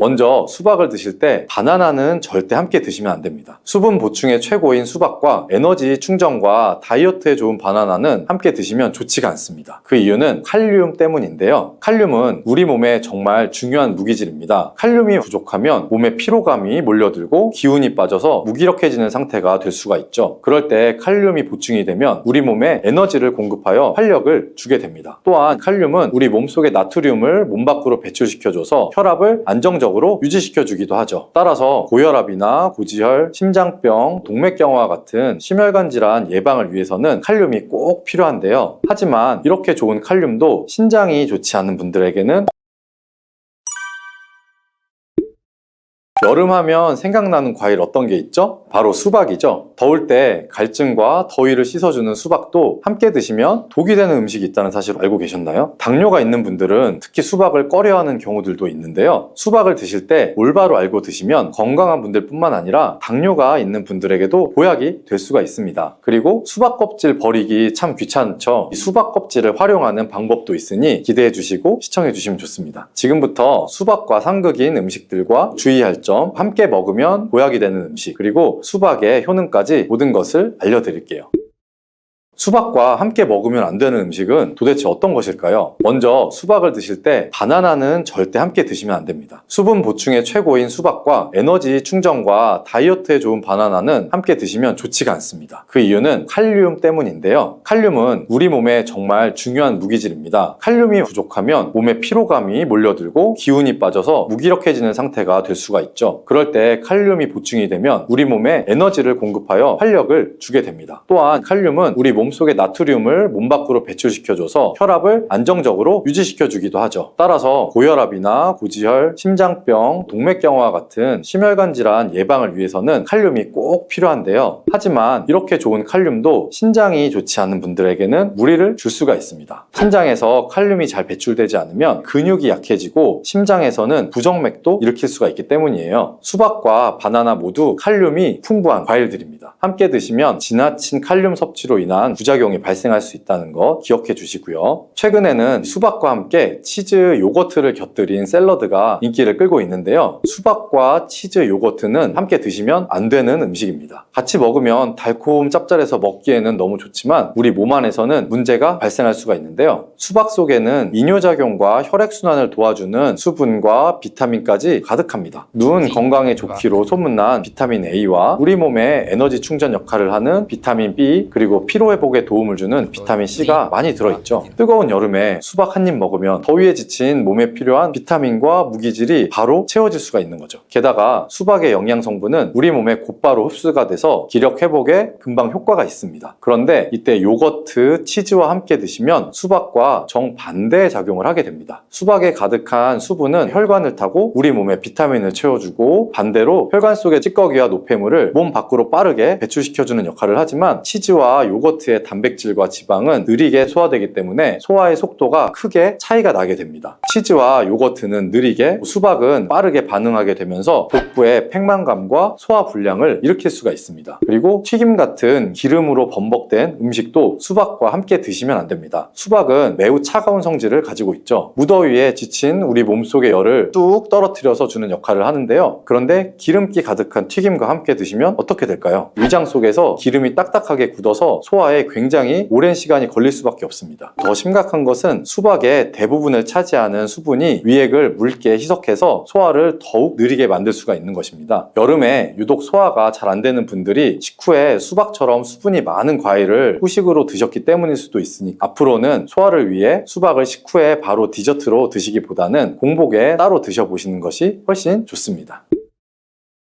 먼저 수박을 드실 때 바나나는 절대 함께 드시면 안 됩니다. 수분 보충의 최고인 수박과 에너지 충전과 다이어트에 좋은 바나나는 함께 드시면 좋지가 않습니다. 그 이유는 칼륨 때문인데요. 칼륨은 우리 몸에 정말 중요한 무기질입니다. 칼륨이 부족하면 몸에 피로감이 몰려들고 기운이 빠져서 무기력해지는 상태가 될 수가 있죠. 그럴 때 칼륨이 보충이 되면 우리 몸에 에너지를 공급하여 활력을 주게 됩니다. 또한 칼륨은 우리 몸속의 나트륨을 몸 밖으로 배출시켜줘서 혈압을 안정적으로 유지시켜주기도 하죠. 따라서 고혈압이나 고지혈, 심장병, 동맥경화 같은 심혈관 질환 예방을 위해서는 칼륨이 꼭 필요한데요. 하지만 이렇게 좋은 칼륨도 신장이 좋지 않은 분들에게는 여름하면 생각나는 과일 어떤 게 있죠? 바로 수박이죠. 더울 때 갈증과 더위를 씻어주는 수박도 함께 드시면 독이 되는 음식이 있다는 사실 알고 계셨나요? 당뇨가 있는 분들은 특히 수박을 꺼려하는 경우들도 있는데요. 수박을 드실 때 올바로 알고 드시면 건강한 분들 뿐만 아니라 당뇨가 있는 분들에게도 보약이 될 수가 있습니다. 그리고 수박 껍질 버리기 참 귀찮죠? 이 수박 껍질을 활용하는 방법도 있으니 기대해 주시고 시청해 주시면 좋습니다. 지금부터 수박과 상극인 음식들과 주의할 점, 함께 먹으면 보약이 되는 음식, 그리고 수박의 효능까지 모든 것을 알려드릴게요. 수박과 함께 먹으면 안 되는 음식은 도대체 어떤 것일까요? 먼저 수박을 드실 때 바나나는 절대 함께 드시면 안 됩니다. 수분 보충의 최고인 수박과 에너지 충전과 다이어트에 좋은 바나나는 함께 드시면 좋지가 않습니다. 그 이유는 칼륨 때문인데요. 칼륨은 우리 몸에 정말 중요한 무기질입니다. 칼륨이 부족하면 몸에 피로감이 몰려들고 기운이 빠져서 무기력해지는 상태가 될 수가 있죠. 그럴 때 칼륨이 보충이 되면 우리 몸에 에너지를 공급하여 활력을 주게 됩니다. 또한 칼륨은 우리 몸속의 나트륨을 몸 밖으로 배출시켜줘서 혈압을 안정적으로 유지시켜주기도 하죠. 따라서 고혈압이나 고지혈, 심장병, 동맥경화 같은 심혈관 질환 예방을 위해서는 칼륨이 꼭 필요한데요. 하지만 이렇게 좋은 칼륨도 신장이 좋지 않은 분들에게는 무리를 줄 수가 있습니다. 신장에서 칼륨이 잘 배출되지 않으면 근육이 약해지고 심장에서는 부정맥도 일으킬 수가 있기 때문이에요. 수박과 바나나 모두 칼륨이 풍부한 과일들입니다. 함께 드시면 지나친 칼륨 섭취로 인한 부작용이 발생할 수 있다는 거 기억해 주시고요. 최근에는 수박과 함께 치즈 요거트를 곁들인 샐러드가 인기를 끌고 있는데요. 수박과 치즈 요거트는 함께 드시면 안 되는 음식입니다. 같이 먹으면 달콤 짭짤해서 먹기에는 너무 좋지만 우리 몸 안에서는 문제가 발생할 수가 있는데요. 수박 속에는 이뇨작용과 혈액순환을 도와주는 수분과 비타민까지 가득합니다. 눈 건강에 좋기로 소문난 비타민 A와 우리 몸의 에너지 충전 역할을 하는 비타민 B, 그리고 피로 회복에 도움을 주는 비타민 C가 많이 들어있죠. 뜨거운 여름에 수박 한 입 먹으면 더위에 지친 몸에 필요한 비타민과 무기질이 바로 채워질 수가 있는 거죠. 게다가 수박의 영양 성분은 우리 몸에 곧바로 흡수가 돼서 기력 회복에 금방 효과가 있습니다. 그런데 이때 요거트, 치즈와 함께 드시면 수박과 정반대의 작용을 하게 됩니다. 수박에 가득한 수분은 혈관을 타고 우리 몸에 비타민을 채워주고, 반대로 혈관 속의 찌꺼기와 노폐물을 몸 밖으로 빠르게 배출시켜주는 역할을 하지만 치즈와 요거트의 단백질과 지방은 느리게 소화되기 때문에 소화의 속도가 크게 차이가 나게 됩니다. 치즈와 요거트는 느리게, 수박은 빠르게 반응하게 되면서 복부에 팽만감과 소화 불량을 일으킬 수가 있습니다. 그리고 튀김 같은 기름으로 범벅된 음식도 수박과 함께 드시면 안 됩니다. 수박은 매우 차가운 성질을 가지고 있죠. 무더위에 지친 우리 몸속의 열을 뚝 떨어뜨려서 주는 역할을 하는데요. 그런데 기름기 가득한 튀김과 함께 드시면 어떻게 될까요? 위장 속에서 기름이 딱딱하게 굳어서 소화에 굉장히 오랜 시간이 걸릴 수밖에 없습니다. 더 심각한 것은 수박의 대부분을 차지하는 수분이 위액을 묽게 희석해서 소화를 더욱 느리게 만들 수가 있는 것입니다. 여름에 유독 소화가 잘 안 되는 분들이 식후에 수박처럼 수분이 많은 과일을 후식으로 드셨기 때문일 수도 있으니 앞으로는 소화를 위해 수박을 식후에 바로 디저트로 드시기보다는 공복에 따로 드셔보시는 것이 훨씬 좋습니다.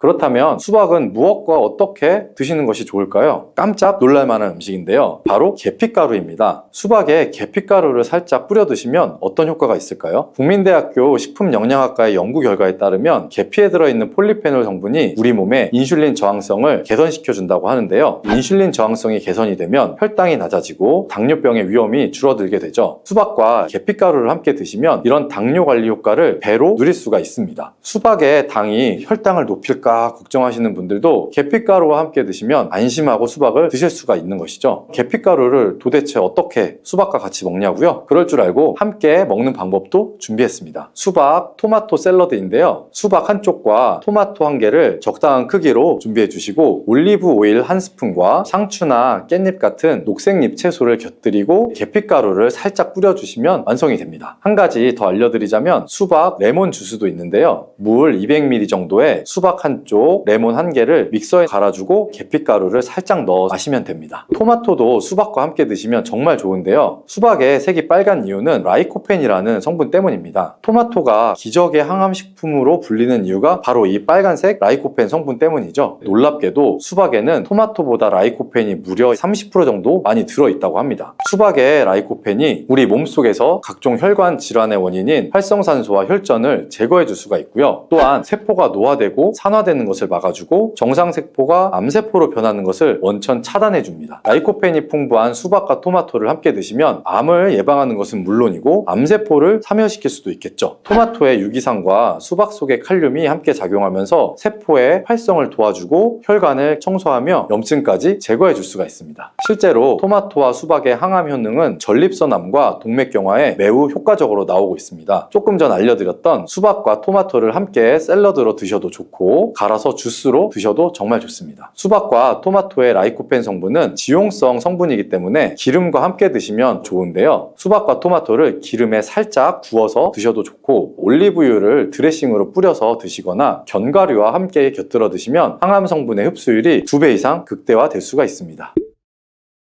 그렇다면 수박은 무엇과 어떻게 드시는 것이 좋을까요? 깜짝 놀랄만한 음식인데요. 바로 계피가루입니다. 수박에 계피가루를 살짝 뿌려 드시면 어떤 효과가 있을까요? 국민대학교 식품영양학과의 연구 결과에 따르면 계피에 들어있는 폴리페놀 성분이 우리 몸의 인슐린 저항성을 개선시켜준다고 하는데요. 인슐린 저항성이 개선이 되면 혈당이 낮아지고 당뇨병의 위험이 줄어들게 되죠. 수박과 계피가루를 함께 드시면 이런 당뇨 관리 효과를 배로 누릴 수가 있습니다. 수박의 당이 혈당을 높일까 떨어질까 걱정하시는 분들도 계피가루와 함께 드시면 안심하고 수박을 드실 수가 있는 것이죠. 계피가루를 도대체 어떻게 수박과 같이 먹냐고요? 그럴 줄 알고 함께 먹는 방법도 준비했습니다. 수박 토마토 샐러드인데요. 수박 한쪽과 토마토 한 개를 적당한 크기로 준비해 주시고 올리브 오일 한 스푼과 상추나 깻잎 같은 녹색잎 채소를 곁들이고 계피가루를 살짝 뿌려주시면 완성이 됩니다. 한 가지 더 알려드리자면 수박 레몬 주스도 있는데요. 물 200ml 정도에 수박 한쪽, 레몬 한 개를 믹서에 갈아주고 계피가루를 살짝 넣어 마시면 됩니다. 토마토도 수박과 함께 드시면 정말 좋은데요. 수박의 색이 빨간 이유는 라이코펜이라는 성분 때문입니다. 토마토가 기적의 항암식품으로 불리는 이유가 바로 이 빨간색 라이코펜 성분 때문이죠. 놀랍게도 수박에는 토마토보다 라이코펜이 무려 30% 정도 많이 들어있다고 합니다. 수박의 라이코펜이 우리 몸속에서 각종 혈관 질환의 원인인 활성산소와 혈전을 제거해 줄 수가 있고요. 또한 세포가 노화되고 산화되는 것을 막아주고 정상세포가 암세포로 변하는 것을 원천 차단해 줍니다. 라이코펜이 풍부한 수박과 토마토를 함께 드시면 암을 예방하는 것은 물론이고 암세포를 사멸시킬 수도 있겠죠. 토마토의 유기산과 수박 속의 칼륨이 함께 작용하면서 세포의 활성을 도와주고 혈관을 청소하며 염증까지 제거해 줄 수가 있습니다. 실제로 토마토와 수박의 항암 효능은 전립선암과 동맥경화에 매우 효과적으로 나오고 있습니다. 조금 전 알려드렸던 수박과 토마토를 함께 샐러드로 드셔도 좋고 갈아서 주스로 드셔도 정말 좋습니다. 수박과 토마토의 라이코펜 성분은 지용성 성분이기 때문에 기름과 함께 드시면 좋은데요. 수박과 토마토를 기름에 살짝 구워서 드셔도 좋고 올리브유를 드레싱으로 뿌려서 드시거나 견과류와 함께 곁들여 드시면 항암 성분의 흡수율이 2배 이상 극대화될 수가 있습니다.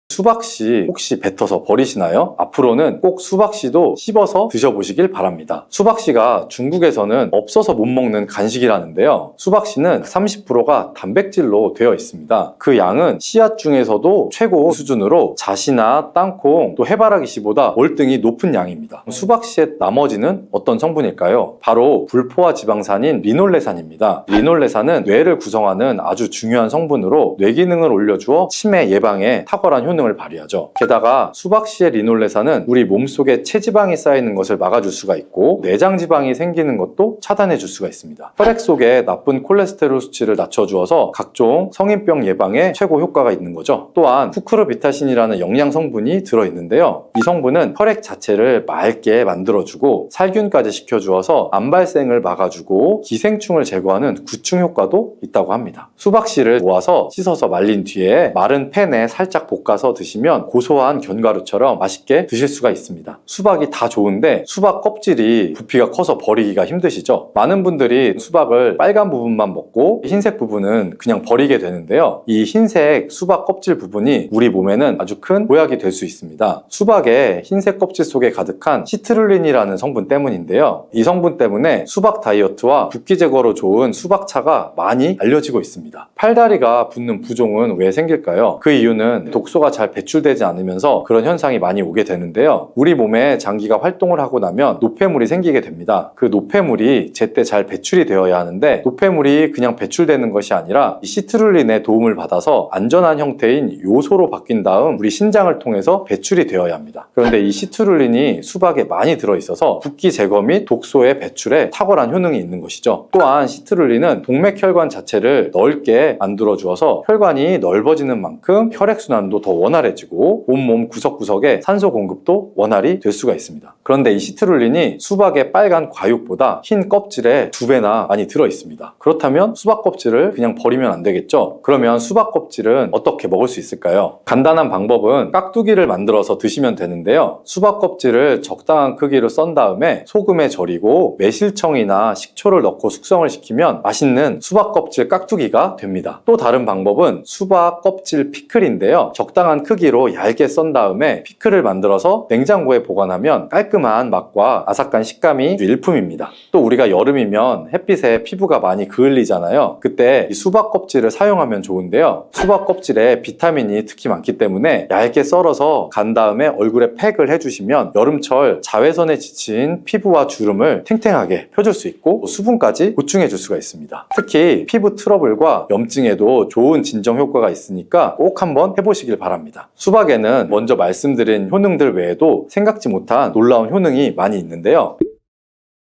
수박씨 혹시 뱉어서 버리시나요? 앞으로는 꼭 수박씨도 씹어서 드셔보시길 바랍니다. 수박씨가 중국에서는 없어서 못 먹는 간식이라는데요. 수박씨는 30%가 단백질로 되어 있습니다. 그 양은 씨앗 중에서도 최고 수준으로 잣이나 땅콩 또 해바라기씨보다 월등히 높은 양입니다. 수박씨의 나머지는 어떤 성분일까요? 바로 불포화 지방산인 리놀레산입니다. 리놀레산은 뇌를 구성하는 아주 중요한 성분으로 뇌 기능을 올려주어 치매 예방에 탁월한 효능을 발휘하죠. 게다가 수박씨의 리놀레산은 우리 몸속에 체지방이 쌓이는 것을 막아줄 수가 있고 내장지방이 생기는 것도 차단해줄 수가 있습니다. 혈액 속에 나쁜 콜레스테롤 수치를 낮춰주어서 각종 성인병 예방에 최고 효과가 있는 거죠. 또한 쿠크르비타신이라는 영양 성분이 들어있는데요. 이 성분은 혈액 자체를 맑게 만들어주고 살균까지 시켜주어서 암 발생을 막아주고 기생충을 제거하는 구충 효과도 있다고 합니다. 수박씨를 모아서 씻어서 말린 뒤에 마른 팬에 살짝 볶아서 드시면 고소한 견과류처럼 맛있게 드실 수가 있습니다. 수박이 다 좋은데 수박 껍질이 부피가 커서 버리기가 힘드시죠? 많은 분들이 수박을 빨간 부분만 먹고 흰색 부분은 그냥 버리게 되는데요. 이 흰색 수박 껍질 부분이 우리 몸에는 아주 큰 보약이 될 수 있습니다. 수박의 흰색 껍질 속에 가득한 시트룰린이라는 성분 때문인데요. 이 성분 때문에 수박 다이어트와 붓기 제거로 좋은 수박차가 많이 알려지고 있습니다. 팔다리가 붓는 부종은 왜 생길까요? 그 이유는 독소가 잘 배출되지 않으면서 그런 현상이 많이 오게 되는데요. 우리 몸에 장기가 활동을 하고 나면 노폐물이 생기게 됩니다. 그 노폐물이 제때 잘 배출이 되어야 하는데 노폐물이 그냥 배출되는 것이 아니라 이 시트룰린의 도움을 받아서 안전한 형태인 요소로 바뀐 다음 우리 신장을 통해서 배출이 되어야 합니다. 그런데 이 시트룰린이 수박에 많이 들어있어서 붓기 제거 및 독소의 배출에 탁월한 효능이 있는 것이죠. 또한 시트룰린은 동맥혈관 자체를 넓게 만들어 주어서 혈관이 넓어지는 만큼 혈액순환도 더 원활해지고 온몸 구석구석에 산소 공급도 원활히 될 수가 있습니다. 그런데 이 시트룰린이 수박의 빨간 과육보다 흰 껍질에 2배나 많이 들어있습니다. 그렇다면 수박 껍질을 그냥 버리면 안 되겠죠? 그러면 수박 껍질은 어떻게 먹을 수 있을까요? 간단한 방법은 깍두기를 만들어서 드시면 되는데요. 수박 껍질을 적당한 크기로 썬 다음에 소금에 절이고 매실청이나 식초를 넣고 숙성을 시키면 맛있는 수박 껍질 깍두기가 됩니다. 또 다른 방법은 수박 껍질 피클인데요. 적당한 크기로 얇게 썬 다음에 피클을 만들어서 냉장고에 보관하면 깔끔한 맛과 아삭한 식감이 일품입니다. 또 우리가 여름이면 햇빛에 피부가 많이 그을리잖아요. 그때 이 수박 껍질을 사용하면 좋은데요. 수박 껍질에 비타민이 특히 많기 때문에 얇게 썰어서 간 다음에 얼굴에 팩을 해주시면 여름철 자외선에 지친 피부와 주름을 탱탱하게 펴줄 수 있고 수분까지 보충해 줄 수가 있습니다. 특히 피부 트러블과 염증에도 좋은 진정 효과가 있으니까 꼭 한번 해보시길 바랍니다. 수박에는 먼저 말씀드린 효능들 외에도 생각지 못한 놀라운 효능이 많이 있는데요.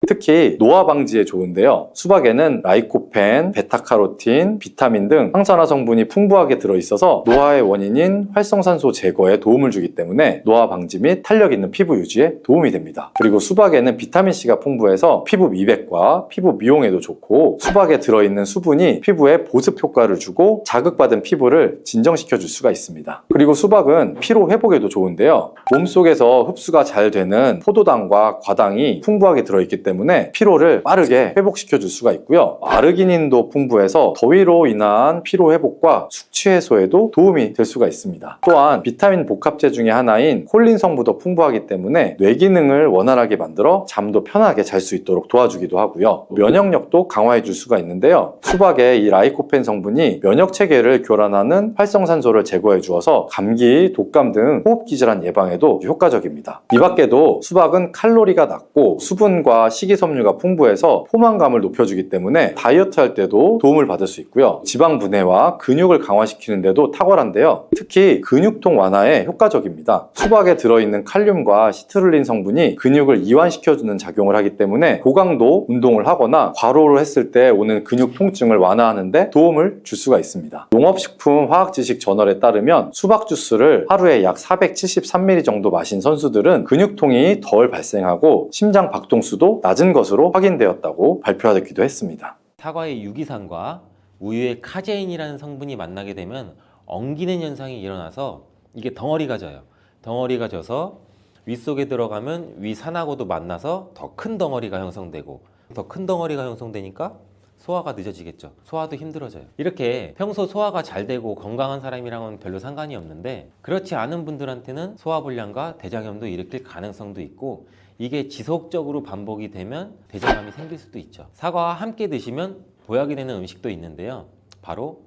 특히 노화 방지에 좋은데요. 수박에는 라이코펜, 베타카로틴, 비타민 등 항산화 성분이 풍부하게 들어있어서 노화의 원인인 활성산소 제거에 도움을 주기 때문에 노화 방지 및 탄력 있는 피부 유지에 도움이 됩니다. 그리고 수박에는 비타민C가 풍부해서 피부 미백과 피부 미용에도 좋고, 수박에 들어있는 수분이 피부에 보습 효과를 주고 자극받은 피부를 진정시켜 줄 수가 있습니다. 그리고 수박은 피로 회복에도 좋은데요. 몸속에서 흡수가 잘 되는 포도당과 과당이 풍부하게 들어있기 때문에 피로를 빠르게 회복시켜 줄 수가 있고요. 아르기닌도 풍부해서 더위로 인한 피로 회복과 숙취 해소에도 도움이 될 수가 있습니다. 또한 비타민 복합제 중에 하나인 콜린 성분도 풍부하기 때문에 뇌 기능을 원활하게 만들어 잠도 편하게 잘 수 있도록 도와주기도 하고요. 면역력도 강화해 줄 수가 있는데요. 수박의 이 라이코펜 성분이 면역 체계를 교란하는 활성산소를 제거해 주어서 감기, 독감 등 호흡기 질환 예방에도 효과적입니다. 이 밖에도 수박은 칼로리가 낮고 수분과 식이섬유가 풍부해서 포만감을 높여주기 때문에 다이어트 할 때도 도움을 받을 수 있고요. 지방 분해와 근육을 강화시키는 데도 탁월한데요. 특히 근육통 완화에 효과적입니다. 수박에 들어있는 칼륨과 시트룰린 성분이 근육을 이완시켜주는 작용을 하기 때문에 고강도 운동을 하거나 과로를 했을 때 오는 근육 통증을 완화하는 데 도움을 줄 수가 있습니다. 농업식품 화학지식 저널에 따르면 수박 주스를 하루에 약 473ml 정도 마신 선수들은 근육통이 덜 발생하고 심장 박동수도 낮은 것으로 확인되었다고 발표하기도 했습니다. 사과의 유기산과 우유의 카제인이라는 성분이 만나게 되면 엉기는 현상이 일어나서 이게 덩어리가 져요. 덩어리가 져서 위 속에 들어가면 위 산하고도 만나서 더 큰 덩어리가 형성되고, 더 큰 덩어리가 형성되니까 소화가 늦어지겠죠. 소화도 힘들어져요. 이렇게 평소 소화가 잘 되고 건강한 사람이랑은 별로 상관이 없는데, 그렇지 않은 분들한테는 소화불량과 대장염도 일으킬 가능성도 있고, 이게 지속적으로 반복이 되면 대장암이 생길 수도 있죠. 사과와 함께 드시면 보약이 되는 음식도 있는데요. 바로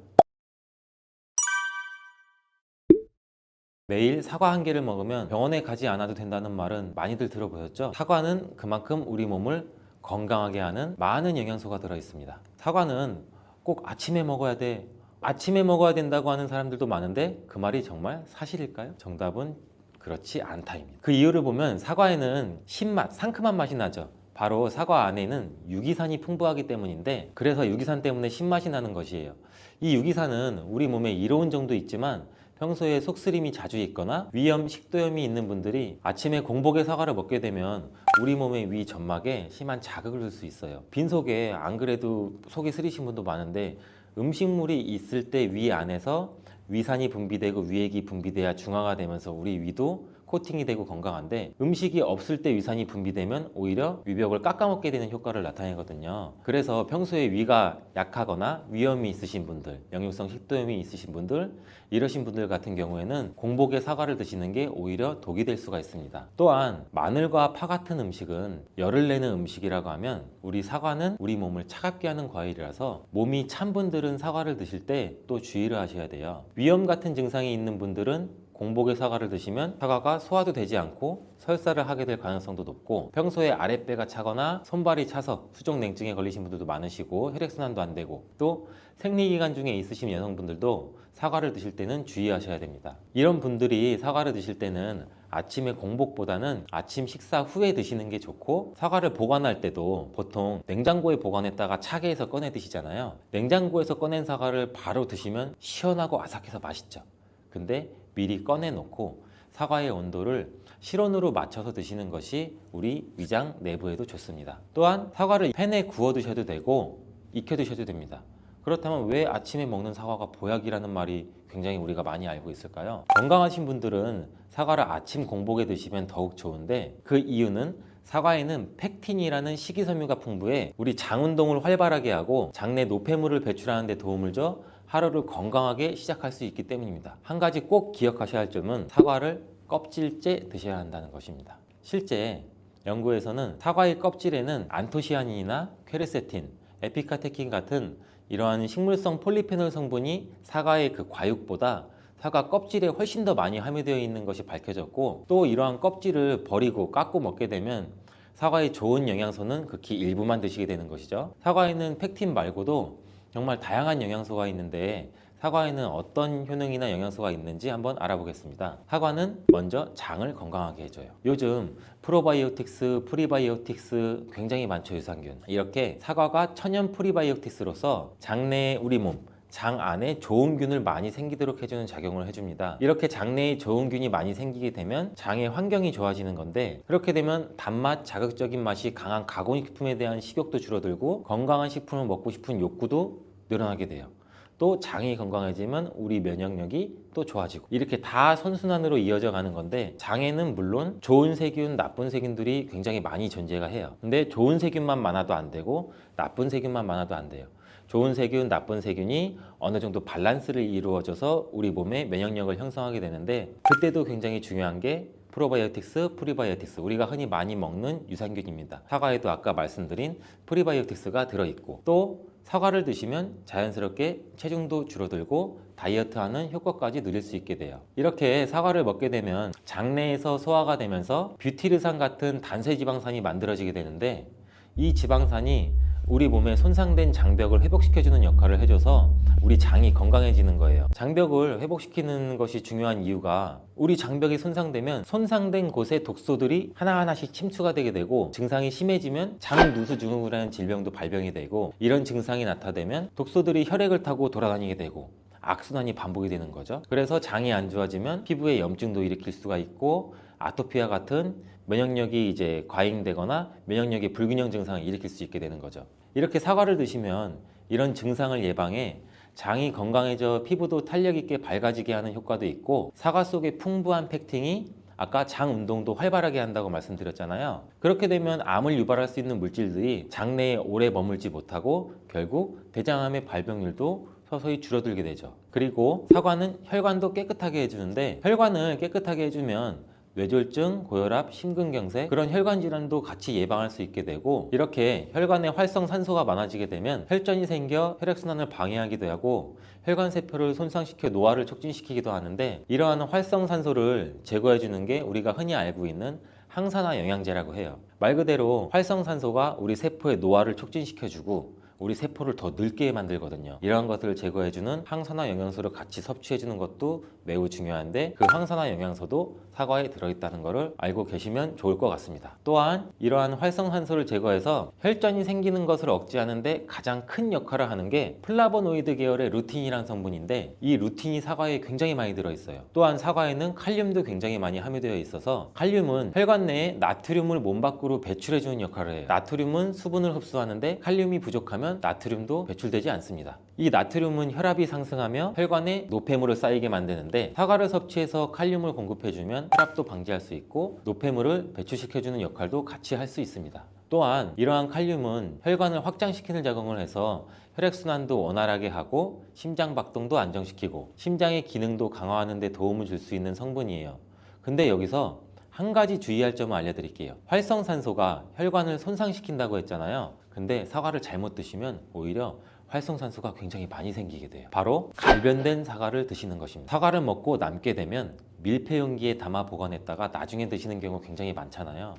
매일 사과 한 개를 먹으면 병원에 가지 않아도 된다는 말은 많이들 들어보셨죠? 사과는 그만큼 우리 몸을 건강하게 하는 많은 영양소가 들어있습니다. 사과는 꼭 아침에 먹어야 돼, 아침에 먹어야 된다고 하는 사람들도 많은데 그 말이 정말 사실일까요? 정답은 그렇지 않다입니다. 그 이유를 보면 사과에는 신맛, 상큼한 맛이 나죠. 바로 사과 안에는 유기산이 풍부하기 때문인데, 그래서 유기산 때문에 신맛이 나는 것이에요. 이 유기산은 우리 몸에 이로운 정도 있지만 평소에 속쓰림이 자주 있거나 위염, 식도염이 있는 분들이 아침에 공복에 사과를 먹게 되면 우리 몸의 위 점막에 심한 자극을 줄 수 있어요. 빈속에 안 그래도 속이 쓰리신 분도 많은데, 음식물이 있을 때 위 안에서 위산이 분비되고 위액이 분비돼야 중화가 되면서 우리 위도 코팅이 되고 건강한데, 음식이 없을 때 위산이 분비되면 오히려 위벽을 깎아먹게 되는 효과를 나타내거든요. 그래서 평소에 위가 약하거나 위염이 있으신 분들, 역류성 식도염이 있으신 분들, 이러신 분들 같은 경우에는 공복에 사과를 드시는 게 오히려 독이 될 수가 있습니다. 또한 마늘과 파 같은 음식은 열을 내는 음식이라고 하면, 우리 사과는 우리 몸을 차갑게 하는 과일이라서 몸이 찬 분들은 사과를 드실 때 또 주의를 하셔야 돼요. 위염 같은 증상이 있는 분들은 공복에 사과를 드시면 사과가 소화도 되지 않고 설사를 하게 될 가능성도 높고, 평소에 아랫배가 차거나 손발이 차서 수족냉증에 걸리신 분들도 많으시고 혈액순환도 안 되고, 또 생리기간 중에 있으신 여성분들도 사과를 드실 때는 주의하셔야 됩니다. 이런 분들이 사과를 드실 때는 아침에 공복보다는 아침 식사 후에 드시는 게 좋고, 사과를 보관할 때도 보통 냉장고에 보관했다가 차게 해서 꺼내 드시잖아요. 냉장고에서 꺼낸 사과를 바로 드시면 시원하고 아삭해서 맛있죠. 근데 미리 꺼내놓고 사과의 온도를 실온으로 맞춰서 드시는 것이 우리 위장 내부에도 좋습니다. 또한 사과를 팬에 구워 드셔도 되고 익혀 드셔도 됩니다. 그렇다면 왜 아침에 먹는 사과가 보약이라는 말이 굉장히 우리가 많이 알고 있을까요? 건강하신 분들은 사과를 아침 공복에 드시면 더욱 좋은데, 그 이유는 사과에는 펙틴이라는 식이섬유가 풍부해 우리 장 운동을 활발하게 하고 장내 노폐물을 배출하는 데 도움을 줘 하루를 건강하게 시작할 수 있기 때문입니다. 한 가지 꼭 기억하셔야 할 점은 사과를 껍질째 드셔야 한다는 것입니다. 실제 연구에서는 사과의 껍질에는 안토시아닌이나 퀘르세틴, 에피카테킨 같은 이러한 식물성 폴리페놀 성분이 사과의 그 과육보다 사과 껍질에 훨씬 더 많이 함유되어 있는 것이 밝혀졌고, 또 이러한 껍질을 버리고 깎고 먹게 되면 사과의 좋은 영양소는 극히 일부만 드시게 되는 것이죠. 사과에는 펙틴 말고도 정말 다양한 영양소가 있는데, 사과에는 어떤 효능이나 영양소가 있는지 한번 알아보겠습니다. 사과는 먼저 장을 건강하게 해줘요. 요즘 프로바이오틱스, 프리바이오틱스 굉장히 많죠, 유산균. 이렇게 사과가 천연 프리바이오틱스로서 장내의 우리 몸, 장 안에 좋은 균을 많이 생기도록 해주는 작용을 해줍니다. 이렇게 장내에 좋은 균이 많이 생기게 되면 장의 환경이 좋아지는 건데, 그렇게 되면 단맛, 자극적인 맛이 강한 가공식품에 대한 식욕도 줄어들고 건강한 식품을 먹고 싶은 욕구도 늘어나게 돼요. 또 장이 건강해지면 우리 면역력이 또 좋아지고, 이렇게 다 선순환으로 이어져 가는 건데, 장에는 물론 좋은 세균, 나쁜 세균들이 굉장히 많이 존재가 해요. 근데 좋은 세균만 많아도 안 되고 나쁜 세균만 많아도 안 돼요. 좋은 세균, 나쁜 세균이 어느 정도 밸런스를 이루어져서 우리 몸의 면역력을 형성하게 되는데, 그때도 굉장히 중요한 게 프로바이오틱스, 프리바이오틱스, 우리가 흔히 많이 먹는 유산균입니다. 사과에도 아까 말씀드린 프리바이오틱스가 들어있고, 또 사과를 드시면 자연스럽게 체중도 줄어들고 다이어트하는 효과까지 누릴 수 있게 돼요. 이렇게 사과를 먹게 되면 장내에서 소화가 되면서 뷰티르산 같은 단쇄지방산이 만들어지게 되는데, 이 지방산이 우리 몸에 손상된 장벽을 회복시켜주는 역할을 해줘서 우리 장이 건강해지는 거예요. 장벽을 회복시키는 것이 중요한 이유가, 우리 장벽이 손상되면 손상된 곳에 독소들이 하나하나씩 침투가 되게 되고, 증상이 심해지면 장누수증후군이라는 질병도 발병이 되고, 이런 증상이 나타나면 독소들이 혈액을 타고 돌아다니게 되고 악순환이 반복이 되는 거죠. 그래서 장이 안 좋아지면 피부에 염증도 일으킬 수가 있고, 아토피와 같은 면역력이 이제 과잉되거나 면역력의 불균형 증상을 일으킬 수 있게 되는 거죠. 이렇게 사과를 드시면 이런 증상을 예방해 장이 건강해져 피부도 탄력 있게 밝아지게 하는 효과도 있고, 사과 속의 풍부한 펙틴이 아까 장 운동도 활발하게 한다고 말씀드렸잖아요. 그렇게 되면 암을 유발할 수 있는 물질들이 장내에 오래 머물지 못하고 결국 대장암의 발병률도 서서히 줄어들게 되죠. 그리고 사과는 혈관도 깨끗하게 해주는데, 혈관을 깨끗하게 해주면 뇌졸중, 고혈압, 심근경색, 그런 혈관 질환도 같이 예방할 수 있게 되고, 이렇게 혈관에 활성산소가 많아지게 되면 혈전이 생겨 혈액순환을 방해하기도 하고 혈관세포를 손상시켜 노화를 촉진시키기도 하는데, 이러한 활성산소를 제거해 주는 게 우리가 흔히 알고 있는 항산화 영양제라고 해요. 말 그대로 활성산소가 우리 세포의 노화를 촉진시켜주고 우리 세포를 더 늙게 만들거든요. 이러한 것들을 제거해주는 항산화 영양소를 같이 섭취해주는 것도 매우 중요한데, 그 항산화 영양소도 사과에 들어있다는 것을 알고 계시면 좋을 것 같습니다. 또한 이러한 활성산소를 제거해서 혈전이 생기는 것을 억제하는 데 가장 큰 역할을 하는 게 플라보노이드 계열의 루틴이라는 성분인데, 이 루틴이 사과에 굉장히 많이 들어있어요. 또한 사과에는 칼륨도 굉장히 많이 함유되어 있어서, 칼륨은 혈관 내에 나트륨을 몸 밖으로 배출해주는 역할을 해요. 나트륨은 수분을 흡수하는데 칼륨이 부족하면 나트륨도 배출되지 않습니다. 이 나트륨은 혈압이 상승하며 혈관에 노폐물을 쌓이게 만드는데, 사과를 섭취해서 칼륨을 공급해주면 혈압도 방지할 수 있고 노폐물을 배출시켜주는 역할도 같이 할 수 있습니다. 또한 이러한 칼륨은 혈관을 확장시키는 작용을 해서 혈액순환도 원활하게 하고 심장박동도 안정시키고 심장의 기능도 강화하는 데 도움을 줄 수 있는 성분이에요. 근데 여기서 한 가지 주의할 점을 알려드릴게요. 활성산소가 혈관을 손상시킨다고 했잖아요. 근데 사과를 잘못 드시면 오히려 활성산소가 굉장히 많이 생기게 돼요. 바로 갈변된 사과를 드시는 것입니다. 사과를 먹고 남게 되면 밀폐 용기에 담아 보관했다가 나중에 드시는 경우 굉장히 많잖아요.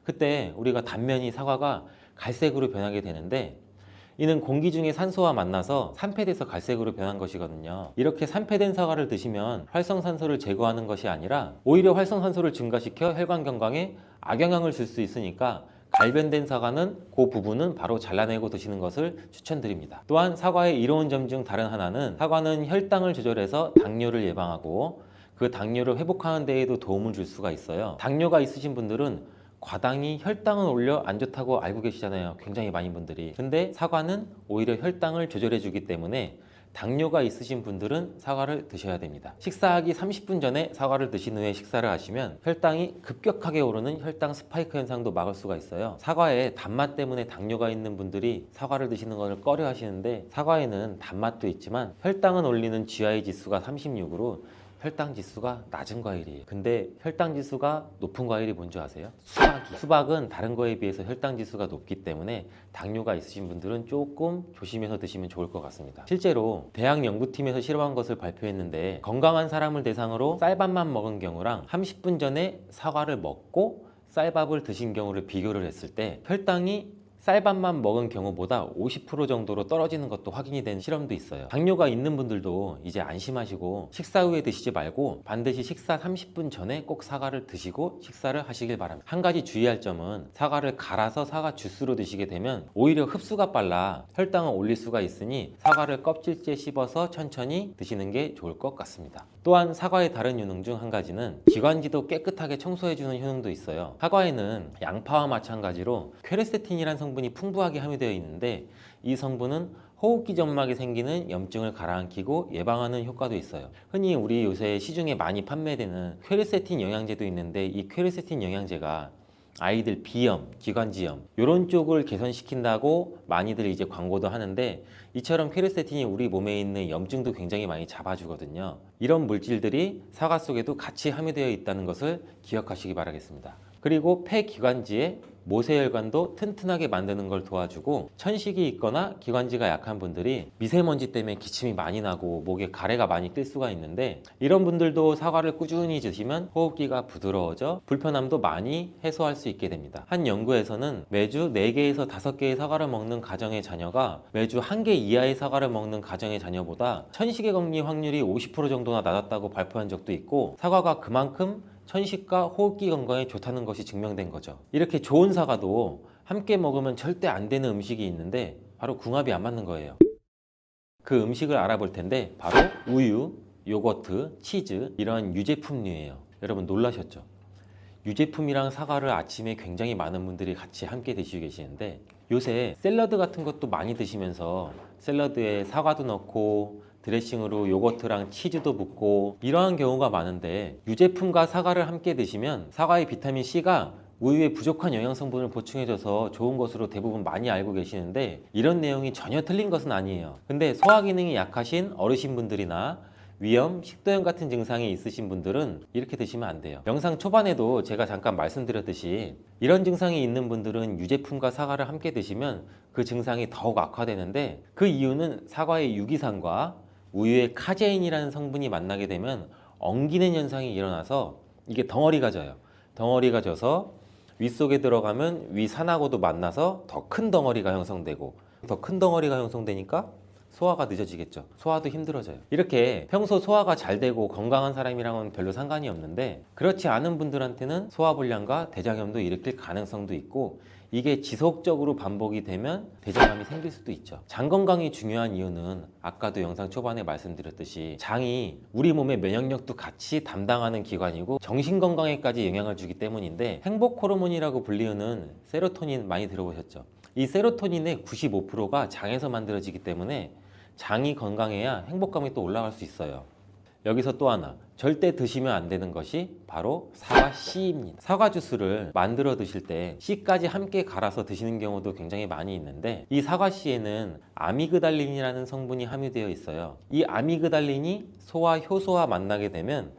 그때 우리가 단면이 사과가 갈색으로 변하게 되는데, 이는 공기 중에 산소와 만나서 산패돼서 갈색으로 변한 것이거든요. 이렇게 산패된 사과를 드시면 활성산소를 제거하는 것이 아니라 오히려 활성산소를 증가시켜 혈관 건강에 악영향을 줄 수 있으니까, 갈변된 사과는 그 부분은 바로 잘라내고 드시는 것을 추천드립니다. 또한 사과의 이로운 점 중 다른 하나는, 사과는 혈당을 조절해서 당뇨를 예방하고 그 당뇨를 회복하는 데에도 도움을 줄 수가 있어요. 당뇨가 있으신 분들은 과당이 혈당을 올려 안 좋다고 알고 계시잖아요. 굉장히 많은 분들이. 근데 사과는 오히려 혈당을 조절해 주기 때문에 당뇨가 있으신 분들은 사과를 드셔야 됩니다. 식사하기 30분 전에 사과를 드신 후에 식사를 하시면 혈당이 급격하게 오르는 혈당 스파이크 현상도 막을 수가 있어요. 사과에 단맛 때문에 당뇨가 있는 분들이 사과를 드시는 것을 꺼려 하시는데, 사과에는 단맛도 있지만 혈당은 올리는 GI 지수가 36으로 혈당 지수가 낮은 과일이에요. 근데 혈당 지수가 높은 과일이 뭔지 아세요? 수박은 다른 거에 비해서 혈당 지수가 높기 때문에 당뇨가 있으신 분들은 조금 조심해서 드시면 좋을 것 같습니다. 실제로 대학 연구팀에서 실험한 것을 발표했는데, 건강한 사람을 대상으로 쌀밥만 먹은 경우랑 30분 전에 사과를 먹고 쌀밥을 드신 경우를 비교를 했을 때 혈당이 쌀밥만 먹은 경우보다 50% 정도로 떨어지는 것도 확인이 된 실험도 있어요. 당뇨가 있는 분들도 이제 안심하시고 식사 후에 드시지 말고 반드시 식사 30분 전에 꼭 사과를 드시고 식사를 하시길 바랍니다. 한 가지 주의할 점은 사과를 갈아서 사과 주스로 드시게 되면 오히려 흡수가 빨라 혈당을 올릴 수가 있으니 사과를 껍질째 씹어서 천천히 드시는 게 좋을 것 같습니다. 또한 사과의 다른 효능 중 한 가지는 기관지도 깨끗하게 청소해주는 효능도 있어요. 사과에는 양파와 마찬가지로 퀘르세틴이라는 성분이 풍부하게 함유되어 있는데 이 성분은 호흡기 점막에 생기는 염증을 가라앉히고 예방하는 효과도 있어요. 흔히 우리 요새 시중에 많이 판매되는 퀘르세틴 영양제도 있는데 이 퀘르세틴 영양제가 아이들 비염, 기관지염 이런 쪽을 개선시킨다고 많이들 이제 광고도 하는데 이처럼 퀘르세틴이 우리 몸에 있는 염증도 굉장히 많이 잡아주거든요. 이런 물질들이 사과 속에도 같이 함유되어 있다는 것을 기억하시기 바라겠습니다. 그리고 폐기관지에 모세혈관도 튼튼하게 만드는 걸 도와주고 천식이 있거나 기관지가 약한 분들이 미세먼지 때문에 기침이 많이 나고 목에 가래가 많이 낄 수가 있는데 이런 분들도 사과를 꾸준히 드시면 호흡기가 부드러워져 불편함도 많이 해소할 수 있게 됩니다. 한 연구에서는 매주 4개에서 5개의 사과를 먹는 가정의 자녀가 매주 1개 이하의 사과를 먹는 가정의 자녀보다 천식에 걸릴 확률이 50% 정도나 낮았다고 발표한 적도 있고 사과가 그만큼 천식과 호흡기 건강에 좋다는 것이 증명된 거죠. 이렇게 좋은 사과도 함께 먹으면 절대 안 되는 음식이 있는데 바로 궁합이 안 맞는 거예요. 그 음식을 알아볼 텐데 바로 우유, 요거트, 치즈 이런 유제품류예요. 여러분 놀라셨죠? 유제품이랑 사과를 아침에 굉장히 많은 분들이 같이 함께 드시고 계시는데 요새 샐러드 같은 것도 많이 드시면서 샐러드에 사과도 넣고 드레싱으로 요거트랑 치즈도 붓고 이러한 경우가 많은데 유제품과 사과를 함께 드시면 사과의 비타민C가 우유에 부족한 영양 성분을 보충해줘서 좋은 것으로 대부분 많이 알고 계시는데 이런 내용이 전혀 틀린 것은 아니에요. 근데 소화 기능이 약하신 어르신분들이나 위염, 식도염 같은 증상이 있으신 분들은 이렇게 드시면 안 돼요. 영상 초반에도 제가 잠깐 말씀드렸듯이 이런 증상이 있는 분들은 유제품과 사과를 함께 드시면 그 증상이 더욱 악화되는데 그 이유는 사과의 유기산과 우유의 카제인이라는 성분이 만나게 되면 엉기는 현상이 일어나서 이게 덩어리가 져요. 덩어리가 져서 윗속에 들어가면 위산하고도 만나서 더 큰 덩어리가 형성되고 더 큰 덩어리가 형성되니까 소화가 늦어지겠죠. 소화도 힘들어져요. 이렇게 평소 소화가 잘 되고 건강한 사람이랑은 별로 상관이 없는데 그렇지 않은 분들한테는 소화불량과 대장염도 일으킬 가능성도 있고 이게 지속적으로 반복이 되면 대장암이 생길 수도 있죠. 장 건강이 중요한 이유는 아까도 영상 초반에 말씀드렸듯이 장이 우리 몸의 면역력도 같이 담당하는 기관이고 정신 건강에까지 영향을 주기 때문인데 행복 호르몬이라고 불리우는 세로토닌 많이 들어보셨죠? 이 세로토닌의 95%가 장에서 만들어지기 때문에 장이 건강해야 행복감이 또 올라갈 수 있어요. 여기서 또 하나 절대 드시면 안 되는 것이 바로 사과 씨입니다. 사과 주스를 만들어 드실 때 씨까지 함께 갈아서 드시는 경우도 굉장히 많이 있는데 이 사과 씨에는 아미그달린이라는 성분이 함유되어 있어요. 이 아미그달린이 소와 효소와 만나게 되면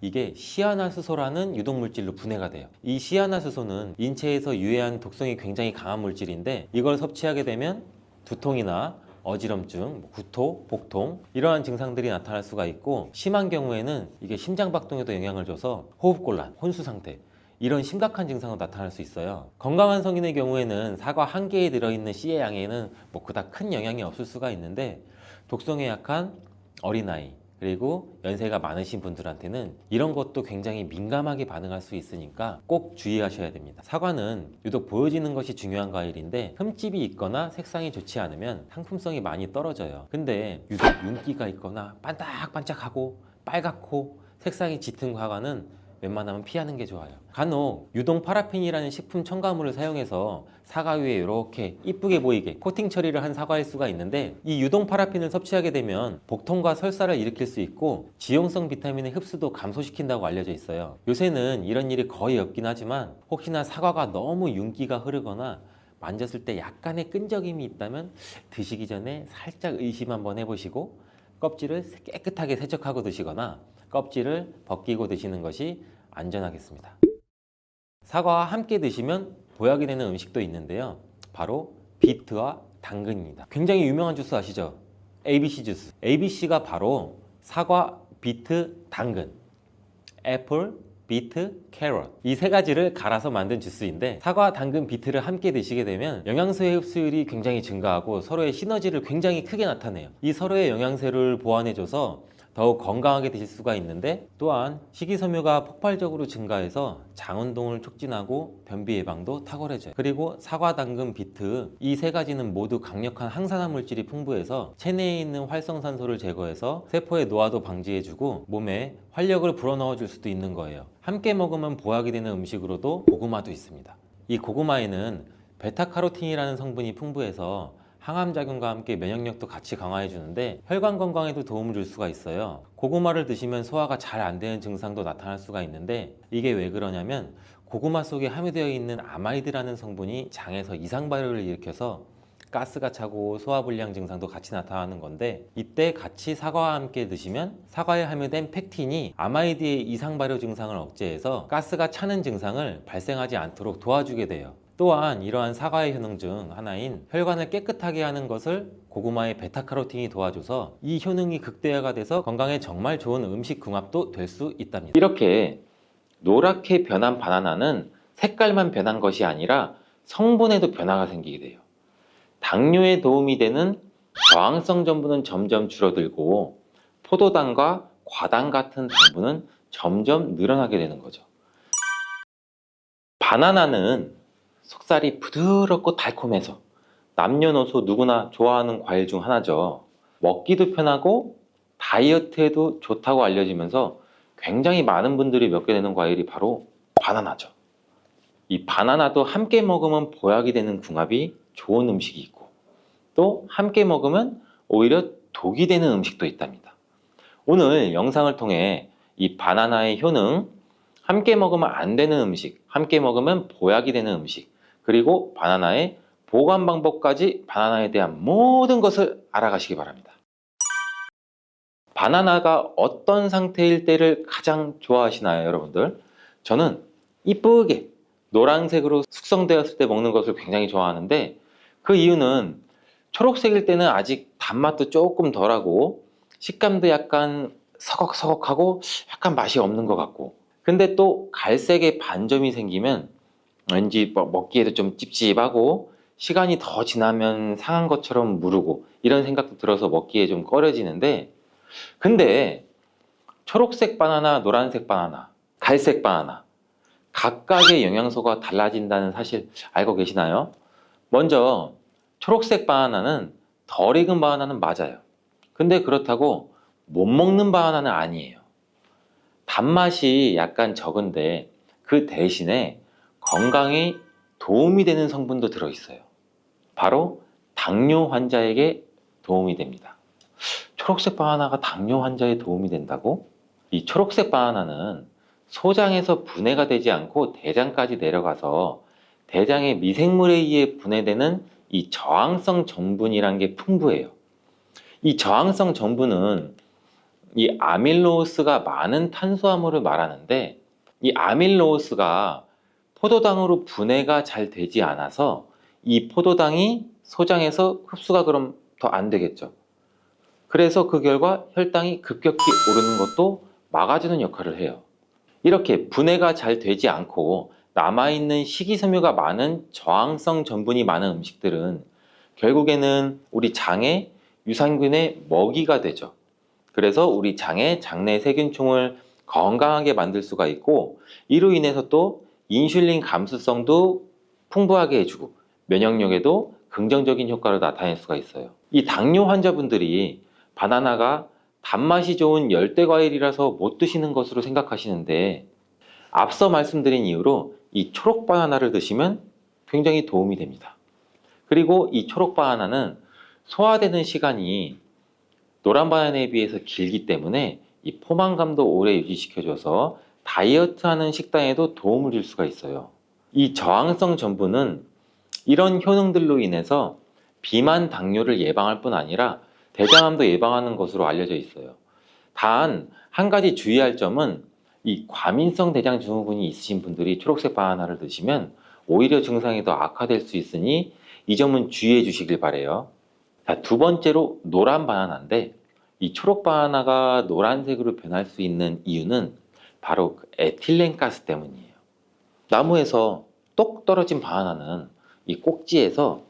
이게 시아나수소라는 유독물질로 분해가 돼요. 이 시아나수소는 인체에서 유해한 독성이 굉장히 강한 물질인데 이걸 섭취하게 되면 두통이나 어지럼증, 구토, 복통 이러한 증상들이 나타날 수가 있고 심한 경우에는 이게 심장박동에도 영향을 줘서 호흡곤란, 혼수상태 이런 심각한 증상으로 나타날 수 있어요. 건강한 성인의 경우에는 사과 한 개에 들어있는 씨의 양에는 뭐 그닥 큰 영향이 없을 수가 있는데 독성에 약한 어린아이 그리고 연세가 많으신 분들한테는 이런 것도 굉장히 민감하게 반응할 수 있으니까 꼭 주의하셔야 됩니다. 사과는 유독 보여지는 것이 중요한 과일인데 흠집이 있거나 색상이 좋지 않으면 상품성이 많이 떨어져요. 근데 유독 윤기가 있거나 반짝반짝하고 빨갛고 색상이 짙은 사과는 웬만하면 피하는 게 좋아요. 간혹 유동 파라핀이라는 식품 첨가물을 사용해서 사과 위에 이렇게 이쁘게 보이게 코팅 처리를 한 사과일 수가 있는데 이 유동 파라핀을 섭취하게 되면 복통과 설사를 일으킬 수 있고 지용성 비타민의 흡수도 감소시킨다고 알려져 있어요. 요새는 이런 일이 거의 없긴 하지만 혹시나 사과가 너무 윤기가 흐르거나 만졌을 때 약간의 끈적임이 있다면 드시기 전에 살짝 의심 한번 해보시고 껍질을 깨끗하게 세척하고 드시거나 껍질을 벗기고 드시는 것이 안전하겠습니다. 사과와 함께 드시면 보약이 되는 음식도 있는데요. 바로 비트와 당근입니다. 굉장히 유명한 주스 아시죠? ABC 주스. ABC가 바로 사과, 비트, 당근. 애플, 비트, 캐럿 이 세 가지를 갈아서 만든 주스인데 사과, 당근, 비트를 함께 드시게 되면 영양소의 흡수율이 굉장히 증가하고 서로의 시너지를 굉장히 크게 나타내요. 이 서로의 영양소를 보완해줘서 더욱 건강하게 드실 수가 있는데 또한 식이섬유가 폭발적으로 증가해서 장운동을 촉진하고 변비 예방도 탁월해져요. 그리고 사과, 당근, 비트 이 세 가지는 모두 강력한 항산화 물질이 풍부해서 체내에 있는 활성산소를 제거해서 세포의 노화도 방지해주고 몸에 활력을 불어넣어줄 수도 있는 거예요. 함께 먹으면 보약이 되는 음식으로도 고구마도 있습니다. 이 고구마에는 베타카로틴이라는 성분이 풍부해서 항암작용과 함께 면역력도 같이 강화해 주는데 혈관 건강에도 도움을 줄 수가 있어요. 고구마를 드시면 소화가 잘 안 되는 증상도 나타날 수가 있는데 이게 왜 그러냐면 고구마 속에 함유되어 있는 아마이드라는 성분이 장에서 이상 발효를 일으켜서 가스가 차고 소화불량 증상도 같이 나타나는 건데 이때 같이 사과와 함께 드시면 사과에 함유된 펙틴이 아마이드의 이상 발효 증상을 억제해서 가스가 차는 증상을 발생하지 않도록 도와주게 돼요. 또한 이러한 사과의 효능 중 하나인 혈관을 깨끗하게 하는 것을 고구마의 베타카로틴이 도와줘서 이 효능이 극대화가 돼서 건강에 정말 좋은 음식 궁합도 될 수 있답니다. 이렇게 노랗게 변한 바나나는 색깔만 변한 것이 아니라 성분에도 변화가 생기게 돼요. 당뇨에 도움이 되는 저항성 전분은 점점 줄어들고 포도당과 과당 같은 당분은 점점 늘어나게 되는 거죠. 바나나는 속살이 부드럽고 달콤해서 남녀노소 누구나 좋아하는 과일 중 하나죠. 먹기도 편하고 다이어트에도 좋다고 알려지면서 굉장히 많은 분들이 먹게 되는 과일이 바로 바나나죠. 이 바나나도 함께 먹으면 보약이 되는 궁합이 좋은 음식이 있고 또 함께 먹으면 오히려 독이 되는 음식도 있답니다. 오늘 영상을 통해 이 바나나의 효능, 함께 먹으면 안 되는 음식, 함께 먹으면 보약이 되는 음식, 그리고 바나나의 보관 방법까지 바나나에 대한 모든 것을 알아가시기 바랍니다. 바나나가 어떤 상태일 때를 가장 좋아하시나요, 여러분들? 저는 이쁘게 노란색으로 숙성되었을 때 먹는 것을 굉장히 좋아하는데 그 이유는 초록색일 때는 아직 단맛도 조금 덜하고 식감도 약간 서걱서걱하고 약간 맛이 없는 것 같고 근데 또 갈색의 반점이 생기면 왠지 먹기에도 좀 찝찝하고 시간이 더 지나면 상한 것처럼 무르고 이런 생각도 들어서 먹기에 좀 꺼려지는데 근데 초록색 바나나, 노란색 바나나, 갈색 바나나 각각의 영양소가 달라진다는 사실 알고 계시나요? 먼저 초록색 바나나는 덜 익은 바나나는 맞아요. 근데 그렇다고 못 먹는 바나나는 아니에요. 단맛이 약간 적은데 그 대신에 건강에 도움이 되는 성분도 들어있어요. 바로 당뇨 환자에게 도움이 됩니다. 초록색 바나나가 당뇨 환자에 도움이 된다고? 이 초록색 바나나는 소장에서 분해가 되지 않고 대장까지 내려가서 대장의 미생물에 의해 분해되는 이 저항성 전분이란 게 풍부해요. 이 저항성 전분은 이 아밀로스가 많은 탄수화물을 말하는데 이 아밀로스가 포도당으로 분해가 잘 되지 않아서 이 포도당이 소장에서 흡수가 그럼 더 안 되겠죠. 그래서 그 결과 혈당이 급격히 오르는 것도 막아주는 역할을 해요. 이렇게 분해가 잘 되지 않고 남아있는 식이섬유가 많은 저항성 전분이 많은 음식들은 결국에는 우리 장에 유산균의 먹이가 되죠. 그래서 우리 장의 장내 세균총을 건강하게 만들 수가 있고 이로 인해서 또 인슐린 감수성도 풍부하게 해주고 면역력에도 긍정적인 효과를 나타낼 수가 있어요. 이 당뇨 환자분들이 바나나가 단맛이 좋은 열대과일이라서 못 드시는 것으로 생각하시는데 앞서 말씀드린 이유로 이 초록 바나나를 드시면 굉장히 도움이 됩니다. 그리고 이 초록 바나나는 소화되는 시간이 노란 바나나에 비해서 길기 때문에 이 포만감도 오래 유지시켜줘서 다이어트하는 식단에도 도움을 줄 수가 있어요. 이 저항성 전분은 이런 효능들로 인해서 비만 당뇨를 예방할 뿐 아니라 대장암도 예방하는 것으로 알려져 있어요. 단 한 가지 주의할 점은 이 과민성 대장 증후군이 있으신 분들이 초록색 바나나를 드시면 오히려 증상이 더 악화될 수 있으니 이 점은 주의해 주시길 바래요. 자, 두 번째로 노란 바나나인데 이 초록 바나나가 노란색으로 변할 수 있는 이유는 바로 그 에틸렌가스 때문이에요. 나무에서 똑 떨어진 바나나는 이 꼭지에서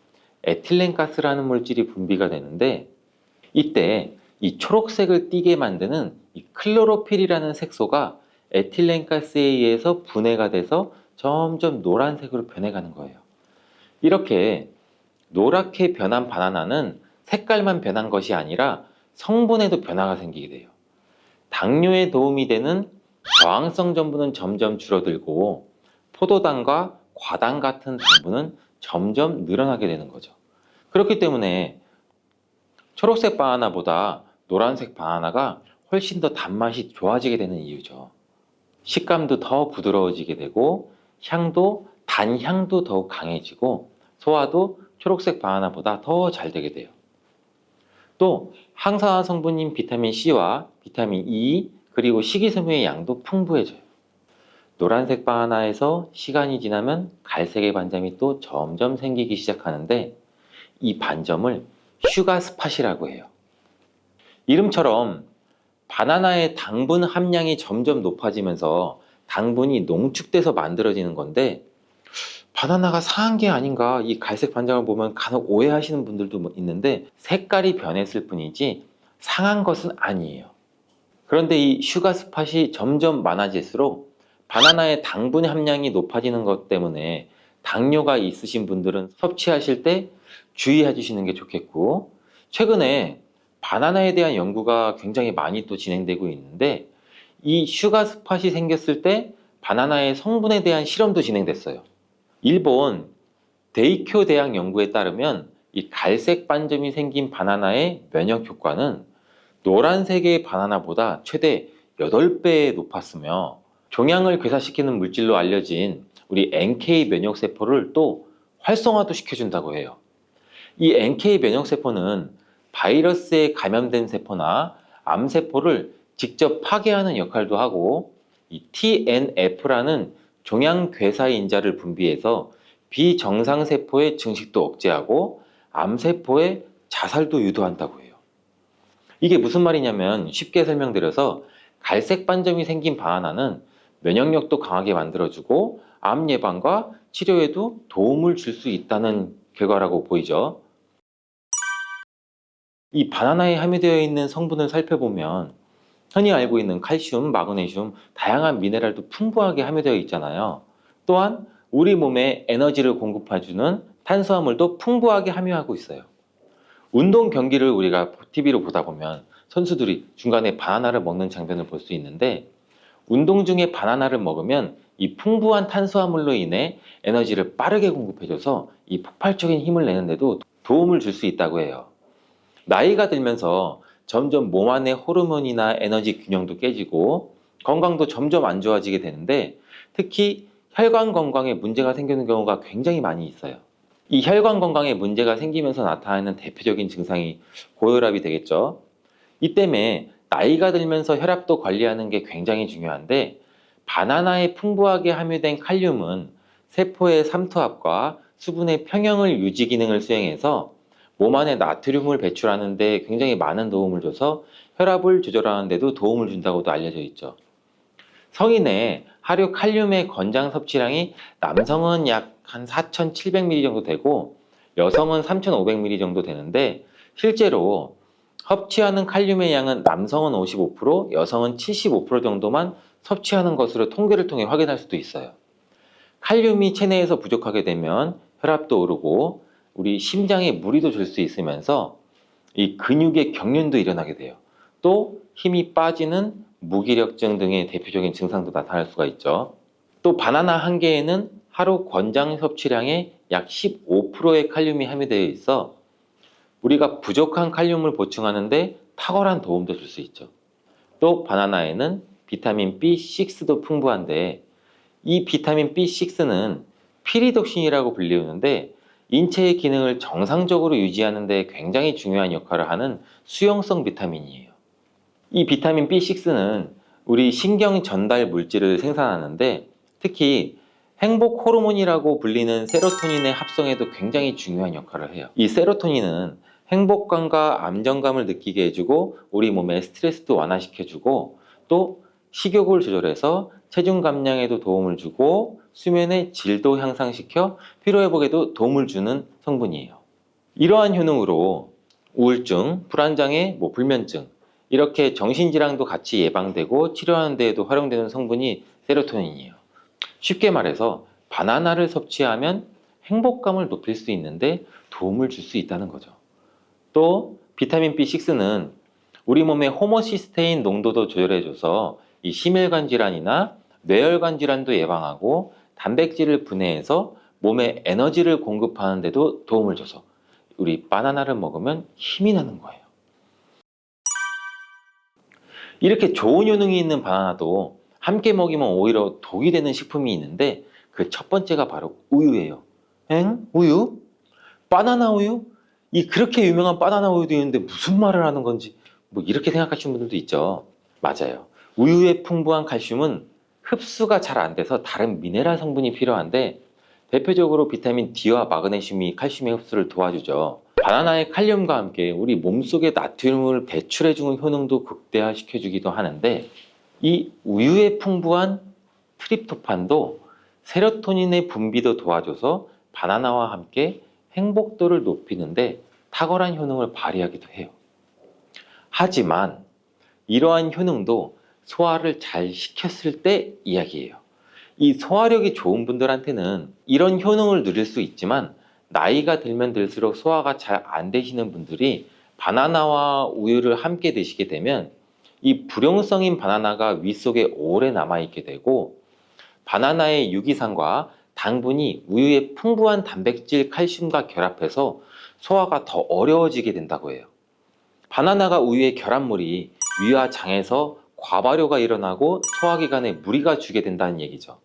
에틸렌가스라는 물질이 분비가 되는데, 이때 이 초록색을 띠게 만드는 이 클로로필이라는 색소가 에틸렌가스에 의해서 분해가 돼서 점점 노란색으로 변해가는 거예요. 이렇게 노랗게 변한 바나나는 색깔만 변한 것이 아니라 성분에도 변화가 생기게 돼요. 당뇨에 도움이 되는 저항성 전분은 점점 줄어들고 포도당과 과당 같은 당분은 점점 늘어나게 되는 거죠. 그렇기 때문에 초록색 바나나보다 노란색 바나나가 훨씬 더 단맛이 좋아지게 되는 이유죠. 식감도 더 부드러워지게 되고 향도, 단향도 더욱 강해지고 소화도 초록색 바나나보다 더 잘 되게 돼요. 또 항산화 성분인 비타민 C와 비타민 E 그리고 식이섬유의 양도 풍부해져요. 노란색 바나나에서 시간이 지나면 갈색의 반점이 또 점점 생기기 시작하는데, 이 반점을 슈가 스팟이라고 해요. 이름처럼 바나나의 당분 함량이 점점 높아지면서 당분이 농축돼서 만들어지는 건데, 바나나가 상한 게 아닌가, 이 갈색 반점을 보면 간혹 오해하시는 분들도 있는데, 색깔이 변했을 뿐이지 상한 것은 아니에요. 그런데 이 슈가 스팟이 점점 많아질수록 바나나의 당분 함량이 높아지는 것 때문에 당뇨가 있으신 분들은 섭취하실 때 주의해 주시는 게 좋겠고, 최근에 바나나에 대한 연구가 굉장히 많이 또 진행되고 있는데, 이 슈가 스팟이 생겼을 때 바나나의 성분에 대한 실험도 진행됐어요. 일본 데이쿄 대학 연구에 따르면 이 갈색 반점이 생긴 바나나의 면역 효과는 노란색의 바나나보다 최대 8배 높았으며, 종양을 괴사시키는 물질로 알려진 우리 NK 면역세포를 또 활성화도 시켜준다고 해요. 이 NK 면역세포는 바이러스에 감염된 세포나 암세포를 직접 파괴하는 역할도 하고, 이 TNF라는 종양괴사인자를 분비해서 비정상세포의 증식도 억제하고 암세포의 자살도 유도한다고 해요. 이게 무슨 말이냐면, 쉽게 설명드려서 갈색 반점이 생긴 바나나는 면역력도 강하게 만들어주고 암 예방과 치료에도 도움을 줄 수 있다는 결과라고 보이죠. 이 바나나에 함유되어 있는 성분을 살펴보면 흔히 알고 있는 칼슘, 마그네슘, 다양한 미네랄도 풍부하게 함유되어 있잖아요. 또한 우리 몸에 에너지를 공급해주는 탄수화물도 풍부하게 함유하고 있어요. 운동 경기를 우리가 TV로 보다 보면 선수들이 중간에 바나나를 먹는 장면을 볼 수 있는데, 운동 중에 바나나를 먹으면 이 풍부한 탄수화물로 인해 에너지를 빠르게 공급해줘서 이 폭발적인 힘을 내는데도 도움을 줄 수 있다고 해요. 나이가 들면서 점점 몸 안의 호르몬이나 에너지 균형도 깨지고 건강도 점점 안 좋아지게 되는데, 특히 혈관 건강에 문제가 생기는 경우가 굉장히 많이 있어요. 이 혈관 건강에 문제가 생기면서 나타나는 대표적인 증상이 고혈압이 되겠죠. 이 때문에 나이가 들면서 혈압도 관리하는 게 굉장히 중요한데, 바나나에 풍부하게 함유된 칼륨은 세포의 삼투압과 수분의 평형을 유지 기능을 수행해서 몸 안에 나트륨을 배출하는 데 굉장히 많은 도움을 줘서 혈압을 조절하는 데도 도움을 준다고도 알려져 있죠. 성인의 하루 칼륨의 권장 섭취량이 남성은 약 한 4,700ml 정도 되고 여성은 3,500ml 정도 되는데, 실제로 섭취하는 칼륨의 양은 남성은 55%, 여성은 75% 정도만 섭취하는 것으로 통계를 통해 확인할 수도 있어요. 칼륨이 체내에서 부족하게 되면 혈압도 오르고 우리 심장에 무리도 줄 수 있으면서 이 근육의 경련도 일어나게 돼요. 또 힘이 빠지는 무기력증 등의 대표적인 증상도 나타날 수가 있죠. 또 바나나 한 개에는 하루 권장 섭취량의 약 15%의 칼륨이 함유되어 있어 우리가 부족한 칼륨을 보충하는데 탁월한 도움도 줄 수 있죠. 또 바나나에는 비타민 B6도 풍부한데, 이 비타민 B6는 피리독신이라고 불리우는데 인체의 기능을 정상적으로 유지하는 데 굉장히 중요한 역할을 하는 수용성 비타민이에요. 이 비타민 B6는 우리 신경 전달 물질을 생산하는데, 특히 행복 호르몬이라고 불리는 세로토닌의 합성에도 굉장히 중요한 역할을 해요. 이 세로토닌은 행복감과 안정감을 느끼게 해주고 우리 몸의 스트레스도 완화시켜주고 또 식욕을 조절해서 체중 감량에도 도움을 주고 수면의 질도 향상시켜 피로회복에도 도움을 주는 성분이에요. 이러한 효능으로 우울증, 불안장애, 불면증 이렇게 정신질환도 같이 예방되고 치료하는 데에도 활용되는 성분이 세로토닌이에요. 쉽게 말해서 바나나를 섭취하면 행복감을 높일 수 있는데 도움을 줄 수 있다는 거죠. 또 비타민 B6는 우리 몸의 호모시스테인 농도도 조절해줘서 이 심혈관 질환이나 뇌혈관 질환도 예방하고 단백질을 분해해서 몸에 에너지를 공급하는 데도 도움을 줘서 우리 바나나를 먹으면 힘이 나는 거예요. 이렇게 좋은 효능이 있는 바나나도 함께 먹이면 오히려 독이 되는 식품이 있는데 그 첫 번째가 바로 우유예요. 우유? 바나나 우유? 이 그렇게 유명한 바나나 우유도 있는데 무슨 말을 하는 건지 이렇게 생각하시는 분들도 있죠. 맞아요. 우유에 풍부한 칼슘은 흡수가 잘 안 돼서 다른 미네랄 성분이 필요한데 대표적으로 비타민 D와 마그네슘이 칼슘의 흡수를 도와주죠. 바나나의 칼륨과 함께 우리 몸속의 나트륨을 배출해주는 효능도 극대화시켜주기도 하는데 이 우유에 풍부한 트립토판도 세로토닌의 분비도 도와줘서 바나나와 함께 행복도를 높이는데 탁월한 효능을 발휘하기도 해요. 하지만 이러한 효능도 소화를 잘 시켰을 때 이야기예요. 이 소화력이 좋은 분들한테는 이런 효능을 누릴 수 있지만 나이가 들면 들수록 소화가 잘 안 되시는 분들이 바나나와 우유를 함께 드시게 되면 이 불용성인 바나나가 위 속에 오래 남아있게 되고 바나나의 유기산과 당분이 우유의 풍부한 단백질, 칼슘과 결합해서 소화가 더 어려워지게 된다고 해요. 바나나가 우유의 결합물이 위와 장에서 과발효가 일어나고 소화기관에 무리가 주게 된다는 얘기죠.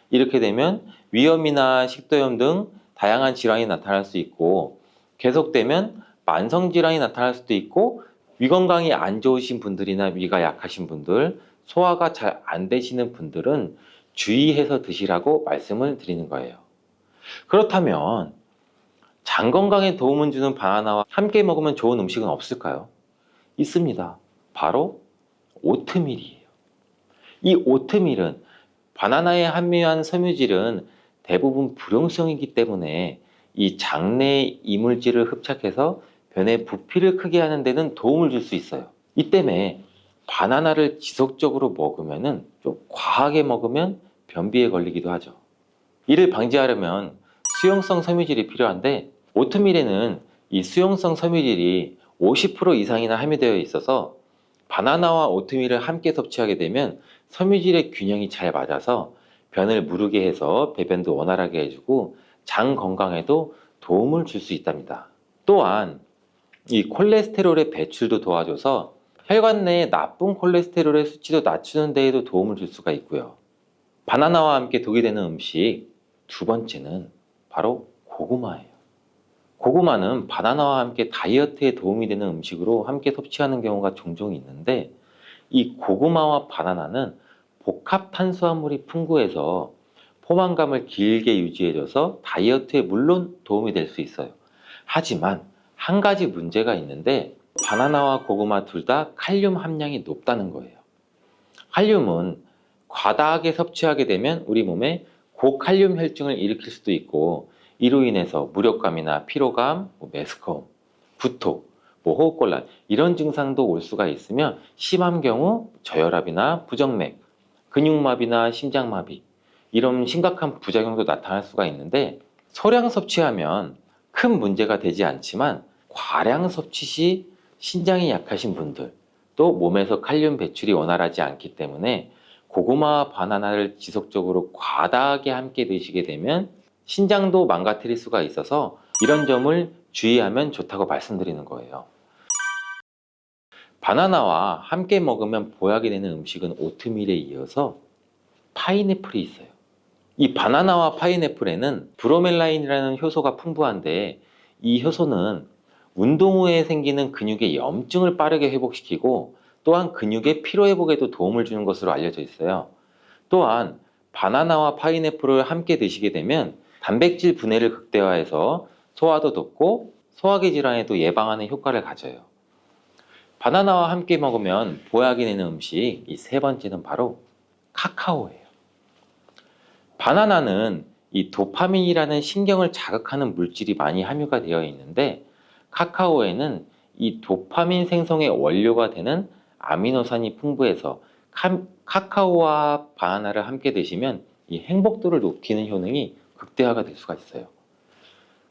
이렇게 되면 위염이나 식도염 등 다양한 질환이 나타날 수 있고 계속되면 만성질환이 나타날 수도 있고 위 건강이 안 좋으신 분들이나 위가 약하신 분들, 소화가 잘 안 되시는 분들은 주의해서 드시라고 말씀을 드리는 거예요. 그렇다면 장 건강에 도움을 주는 바나나와 함께 먹으면 좋은 음식은 없을까요? 있습니다. 바로 오트밀이에요. 이 오트밀은 바나나에 함유한 섬유질은 대부분 불용성이기 때문에 이 장내 이물질을 흡착해서 변의 부피를 크게 하는 데는 도움을 줄 수 있어요. 이 때문에 바나나를 지속적으로 먹으면 좀 과하게 먹으면 변비에 걸리기도 하죠. 이를 방지하려면 수용성 섬유질이 필요한데 오트밀에는 이 수용성 섬유질이 50% 이상이나 함유되어 있어서 바나나와 오트밀을 함께 섭취하게 되면 섬유질의 균형이 잘 맞아서 변을 무르게 해서 배변도 원활하게 해주고 장 건강에도 도움을 줄 수 있답니다. 또한 이 콜레스테롤의 배출도 도와줘서 혈관 내의 나쁜 콜레스테롤의 수치도 낮추는 데에도 도움을 줄 수가 있고요. 바나나와 함께 독이 되는 음식 두 번째는 바로 고구마예요. 고구마는 바나나와 함께 다이어트에 도움이 되는 음식으로 함께 섭취하는 경우가 종종 있는데 이 고구마와 바나나는 복합 탄수화물이 풍부해서 포만감을 길게 유지해줘서 다이어트에 물론 도움이 될 수 있어요. 하지만 한 가지 문제가 있는데 바나나와 고구마 둘 다 칼륨 함량이 높다는 거예요. 칼륨은 과다하게 섭취하게 되면 우리 몸에 고칼륨 혈증을 일으킬 수도 있고 이로 인해서 무력감이나 피로감, 메스꺼움, 구토, 호흡곤란 이런 증상도 올 수가 있으며 심한 경우 저혈압이나 부정맥, 근육마비나 심장마비 이런 심각한 부작용도 나타날 수가 있는데 소량 섭취하면 큰 문제가 되지 않지만 과량 섭취 시 신장이 약하신 분들 또 몸에서 칼륨 배출이 원활하지 않기 때문에 고구마와 바나나를 지속적으로 과다하게 함께 드시게 되면 신장도 망가뜨릴 수가 있어서 이런 점을 주의하면 좋다고 말씀드리는 거예요. 바나나와 함께 먹으면 보약이 되는 음식은 오트밀에 이어서 파인애플이 있어요. 이 바나나와 파인애플에는 브로멜라인이라는 효소가 풍부한데 이 효소는 운동 후에 생기는 근육의 염증을 빠르게 회복시키고 또한 근육의 피로 회복에도 도움을 주는 것으로 알려져 있어요. 또한 바나나와 파인애플을 함께 드시게 되면 단백질 분해를 극대화해서 소화도 돕고 소화기 질환에도 예방하는 효과를 가져요. 바나나와 함께 먹으면 보약이 되는 음식 이 세 번째는 바로 카카오예요. 바나나는 이 도파민이라는 신경을 자극하는 물질이 많이 함유가 되어 있는데 카카오에는 이 도파민 생성의 원료가 되는 아미노산이 풍부해서 카카오와 바나나를 함께 드시면 이 행복도를 높이는 효능이 극대화가 될 수가 있어요.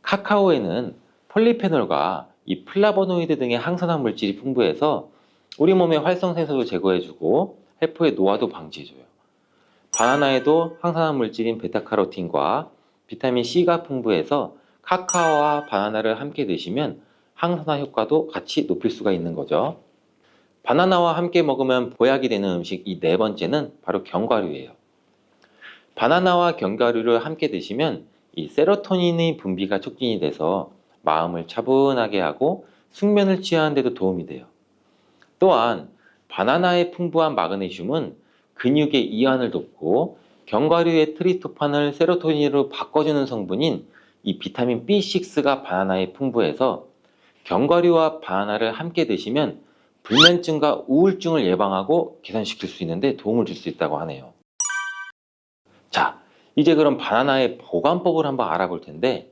카카오에는 폴리페놀과 이 플라보노이드 등의 항산화 물질이 풍부해서 우리 몸의 활성산소도 제거해주고 세포의 노화도 방지해줘요. 바나나에도 항산화 물질인 베타카로틴과 비타민 C가 풍부해서 카카오와 바나나를 함께 드시면 항산화 효과도 같이 높일 수가 있는 거죠. 바나나와 함께 먹으면 보약이 되는 음식 이 네 번째는 바로 견과류예요. 바나나와 견과류를 함께 드시면 이 세로토닌의 분비가 촉진이 돼서 마음을 차분하게 하고 숙면을 취하는 데도 도움이 돼요. 또한 바나나의 풍부한 마그네슘은 근육의 이완을 돕고 견과류의 트리토판을 세로토닌으로 바꿔주는 성분인 이 비타민 B6가 바나나에 풍부해서 견과류와 바나나를 함께 드시면 불면증과 우울증을 예방하고 개선시킬 수 있는데 도움을 줄 수 있다고 하네요. 자, 이제 그럼 바나나의 보관법을 한번 알아볼 텐데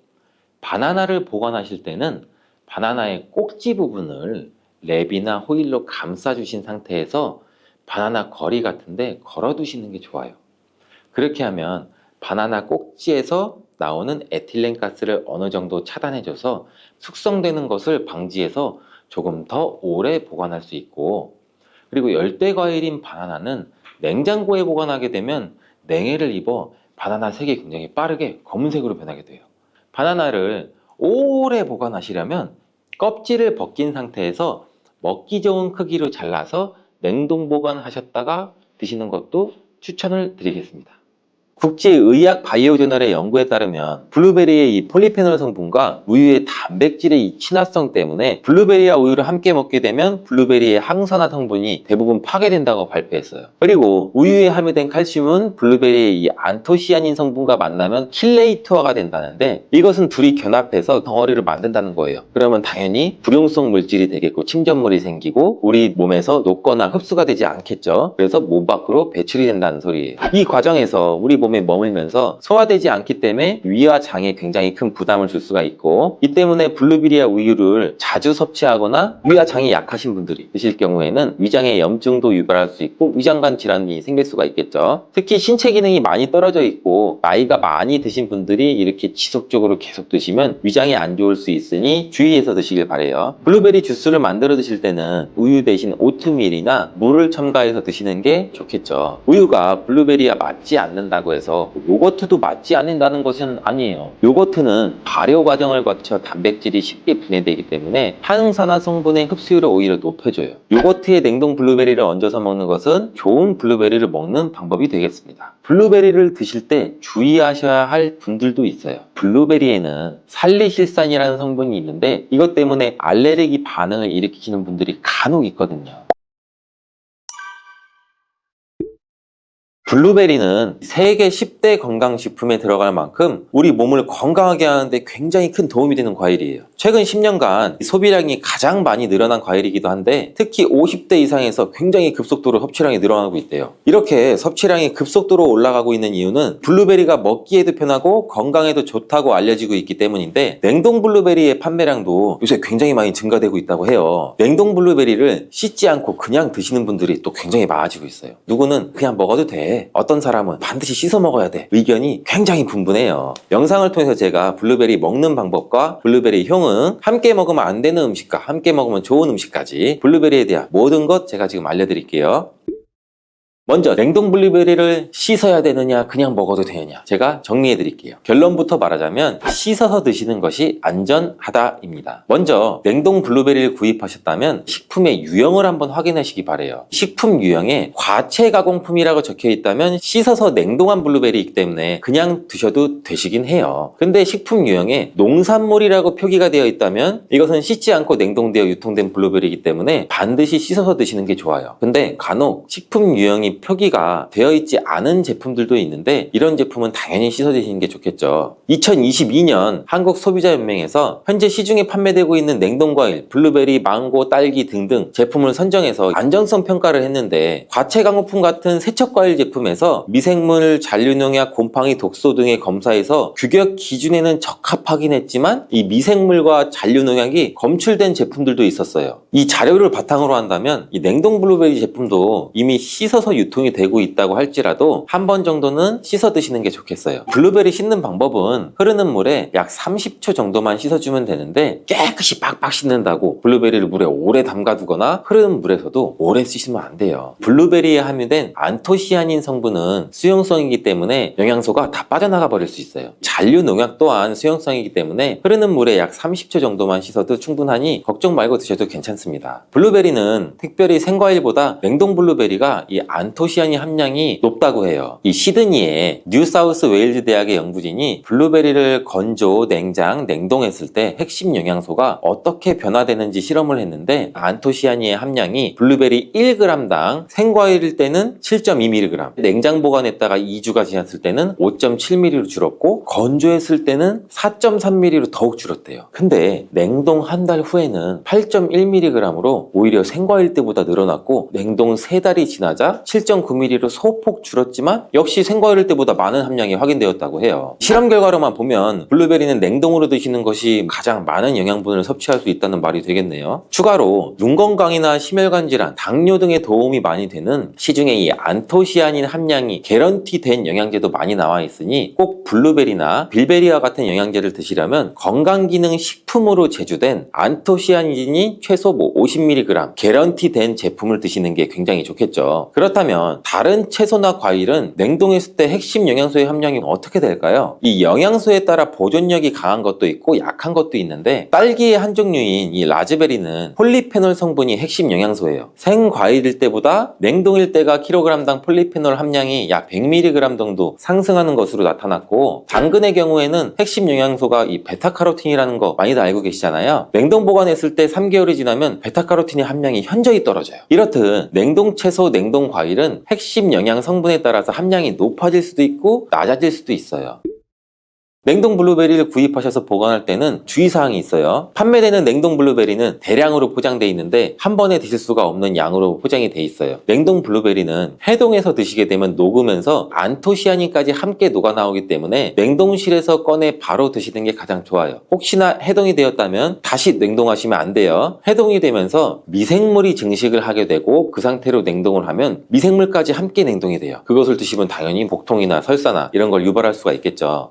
바나나를 보관하실 때는 바나나의 꼭지 부분을 랩이나 호일로 감싸주신 상태에서 바나나 거리 같은데 걸어두시는 게 좋아요. 그렇게 하면 바나나 꼭지에서 나오는 에틸렌 가스를 어느 정도 차단해줘서 숙성되는 것을 방지해서 조금 더 오래 보관할 수 있고, 그리고 열대 과일인 바나나는 냉장고에 보관하게 되면 냉해를 입어 바나나 색이 굉장히 빠르게 검은색으로 변하게 돼요. 바나나를 오래 보관하시려면 껍질을 벗긴 상태에서 먹기 좋은 크기로 잘라서 냉동 보관하셨다가 드시는 것도 추천을 드리겠습니다. 국제의학 바이오저널의 연구에 따르면 블루베리의 이 폴리페놀 성분과 우유의 단백질의 이 친화성 때문에 블루베리와 우유를 함께 먹게 되면 블루베리의 항산화 성분이 대부분 파괴된다고 발표했어요. 그리고 우유에 함유된 칼슘은 블루베리의 이 안토시아닌 성분과 만나면 킬레이트화가 된다는데 이것은 둘이 결합해서 덩어리를 만든다는 거예요. 그러면 당연히 불용성 물질이 되겠고 침전물이 생기고 우리 몸에서 녹거나 흡수가 되지 않겠죠. 그래서 몸 밖으로 배출이 된다는 소리예요. 이 과정에서 우리 몸에 머물면서 소화되지 않기 때문에 위와 장에 굉장히 큰 부담을 줄 수가 있고, 이 때문에 블루베리와 우유를 자주 섭취하거나 위와 장이 약하신 분들이 드실 경우에는 위장에 염증도 유발할 수 있고 위장관 질환이 생길 수가 있겠죠. 특히 신체 기능이 많이 떨어져 있고 나이가 많이 드신 분들이 이렇게 지속적으로 계속 드시면 위장에 안 좋을 수 있으니 주의해서 드시길 바래요. 블루베리 주스를 만들어 드실 때는 우유 대신 오트밀이나 물을 첨가해서 드시는 게 좋겠죠. 우유가 블루베리와 맞지 않는다고 해서 요거트도 맞지 않는다는 것은 아니에요. 요거트는 발효 과정을 거쳐 단백질이 쉽게 분해되기 때문에 항산화 성분의 흡수율을 오히려 높여줘요. 요거트에 냉동 블루베리를 얹어서 먹는 것은 좋은 블루베리를 먹는 방법이 되겠습니다. 블루베리를 드실 때 주의하셔야 할 분들도 있어요. 블루베리에는 살리실산이라는 성분이 있는데 이것 때문에 알레르기 반응을 일으키시는 분들이 간혹 있거든요. 블루베리는 세계 10대 건강식품에 들어갈 만큼 우리 몸을 건강하게 하는데 굉장히 큰 도움이 되는 과일이에요. 최근 10년간 소비량이 가장 많이 늘어난 과일이기도 한데 특히 50대 이상에서 굉장히 급속도로 섭취량이 늘어나고 있대요. 이렇게 섭취량이 급속도로 올라가고 있는 이유는 블루베리가 먹기에도 편하고 건강에도 좋다고 알려지고 있기 때문인데 냉동 블루베리의 판매량도 요새 굉장히 많이 증가되고 있다고 해요. 냉동 블루베리를 씻지 않고 그냥 드시는 분들이 또 굉장히 많아지고 있어요. 누구는 그냥 먹어도 돼, 어떤 사람은 반드시 씻어 먹어야 돼, 의견이 굉장히 분분해요. 영상을 통해서 제가 블루베리 먹는 방법과 블루베리 효능, 함께 먹으면 안 되는 음식과 함께 먹으면 좋은 음식까지 블루베리에 대한 모든 것 제가 지금 알려드릴게요. 먼저 냉동 블루베리를 씻어야 되느냐 그냥 먹어도 되느냐 제가 정리해 드릴게요. 결론부터 말하자면 씻어서 드시는 것이 안전하다입니다. 먼저 냉동 블루베리를 구입하셨다면 식품의 유형을 한번 확인하시기 바래요. 식품 유형에 과체 가공품이라고 적혀 있다면 씻어서 냉동한 블루베리이기 때문에 그냥 드셔도 되시긴 해요. 근데 식품 유형에 농산물이라고 표기가 되어 있다면 이것은 씻지 않고 냉동되어 유통된 블루베리이기 때문에 반드시 씻어서 드시는 게 좋아요. 근데 간혹 식품 유형이 내용이 표기가 되어 있지 않은 제품들도 있는데 이런 제품은 당연히 씻어 드시는 게 좋겠죠. 2022년 한국소비자연맹에서 현재 시중에 판매되고 있는 냉동과일, 블루베리, 망고, 딸기 등등 제품을 선정해서 안전성 평가를 했는데 과체 강호품 같은 세척과일 제품에서 미생물, 잔류농약, 곰팡이, 독소 등의 검사에서 규격 기준에는 적합하긴 했지만 이 미생물과 잔류농약이 검출된 제품들도 있었어요. 이 자료를 바탕으로 한다면 이 냉동 블루베리 제품도 이미 씻어서 유통이 되고 있다고 할지라도 한 번 정도는 씻어 드시는 게 좋겠어요. 블루베리 씻는 방법은 흐르는 물에 약 30초 정도만 씻어주면 되는데 깨끗이 빡빡 씻는다고 블루베리를 물에 오래 담가두거나 흐르는 물에서도 오래 씻으면 안 돼요. 블루베리에 함유된 안토시아닌 성분은 수용성이기 때문에 영양소가 다 빠져나가 버릴 수 있어요. 잔류 농약 또한 수용성이기 때문에 흐르는 물에 약 30초 정도만 씻어도 충분하니 걱정 말고 드셔도 괜찮습니다. 블루베리는 특별히 생과일보다 냉동 블루베리가 이 안토시아닌 함량이 높다고 해요. 이 시드니의 뉴사우스 웨일즈 대학의 연구진이 블루베리를 건조, 냉장, 냉동했을 때 핵심 영양소가 어떻게 변화되는지 실험을 했는데 안토시아닌의 함량이 블루베리 1g당 생과일일 때는 7.2mg, 냉장 보관했다가 2주가 지났을 때는 5.7mg로 줄었고 건조했을 때는 4.3mg로 더욱 줄었대요. 근데 냉동 한 달 후에는 8.1mg으로 오히려 생과일 때보다 늘어났고 냉동 3달이 지나자 7.9mg로 소폭 줄었지만 역시 생과일 때보다 많은 함량이 확인되었다고 해요. 실험 결과로만 보면 블루베리는 냉동으로 드시는 것이 가장 많은 영양분을 섭취할 수 있다는 말이 되겠네요. 추가로 눈 건강이나 심혈관 질환, 당뇨 등에 도움이 많이 되는 시중에 이 안토시아닌 함량이 개런티된 영양제도 많이 나와 있으니 꼭 블루베리나 빌베리와 같은 영양제를 드시려면 건강기능 식품으로 제조된 안토시아닌이 최소 50mg 개런티된 제품을 드시는 게 굉장히 좋겠죠. 그렇다면 다른 채소나 과일은 냉동했을 때 핵심 영양소의 함량이 어떻게 될까요? 이 영양소에 따라 보존력이 강한 것도 있고 약한 것도 있는데 딸기의 한 종류인 이 라즈베리는 폴리페놀 성분이 핵심 영양소예요. 생과일일 때보다 냉동일 때가 킬로그램당 폴리페놀 함량이 약 100mg 정도 상승하는 것으로 나타났고 당근의 경우에는 핵심 영양소가 이 베타카로틴이라는 거 많이들 알고 계시잖아요. 냉동 보관했을 때 3개월이 지나면 베타카로틴의 함량이 현저히 떨어져요. 이렇듯 냉동 채소, 냉동 과일은 핵심 영양 성분에 따라서 함량이 높아질 수도 있고 낮아질 수도 있어요. 냉동 블루베리를 구입하셔서 보관할 때는 주의사항이 있어요. 판매되는 냉동 블루베리는 대량으로 포장되어 있는데 한 번에 드실 수가 없는 양으로 포장이 되어 있어요. 냉동 블루베리는 해동해서 드시게 되면 녹으면서 안토시아닌까지 함께 녹아 나오기 때문에 냉동실에서 꺼내 바로 드시는 게 가장 좋아요. 혹시나 해동이 되었다면 다시 냉동하시면 안 돼요. 해동이 되면서 미생물이 증식을 하게 되고 그 상태로 냉동을 하면 미생물까지 함께 냉동이 돼요. 그것을 드시면 당연히 복통이나 설사나 이런 걸 유발할 수가 있겠죠.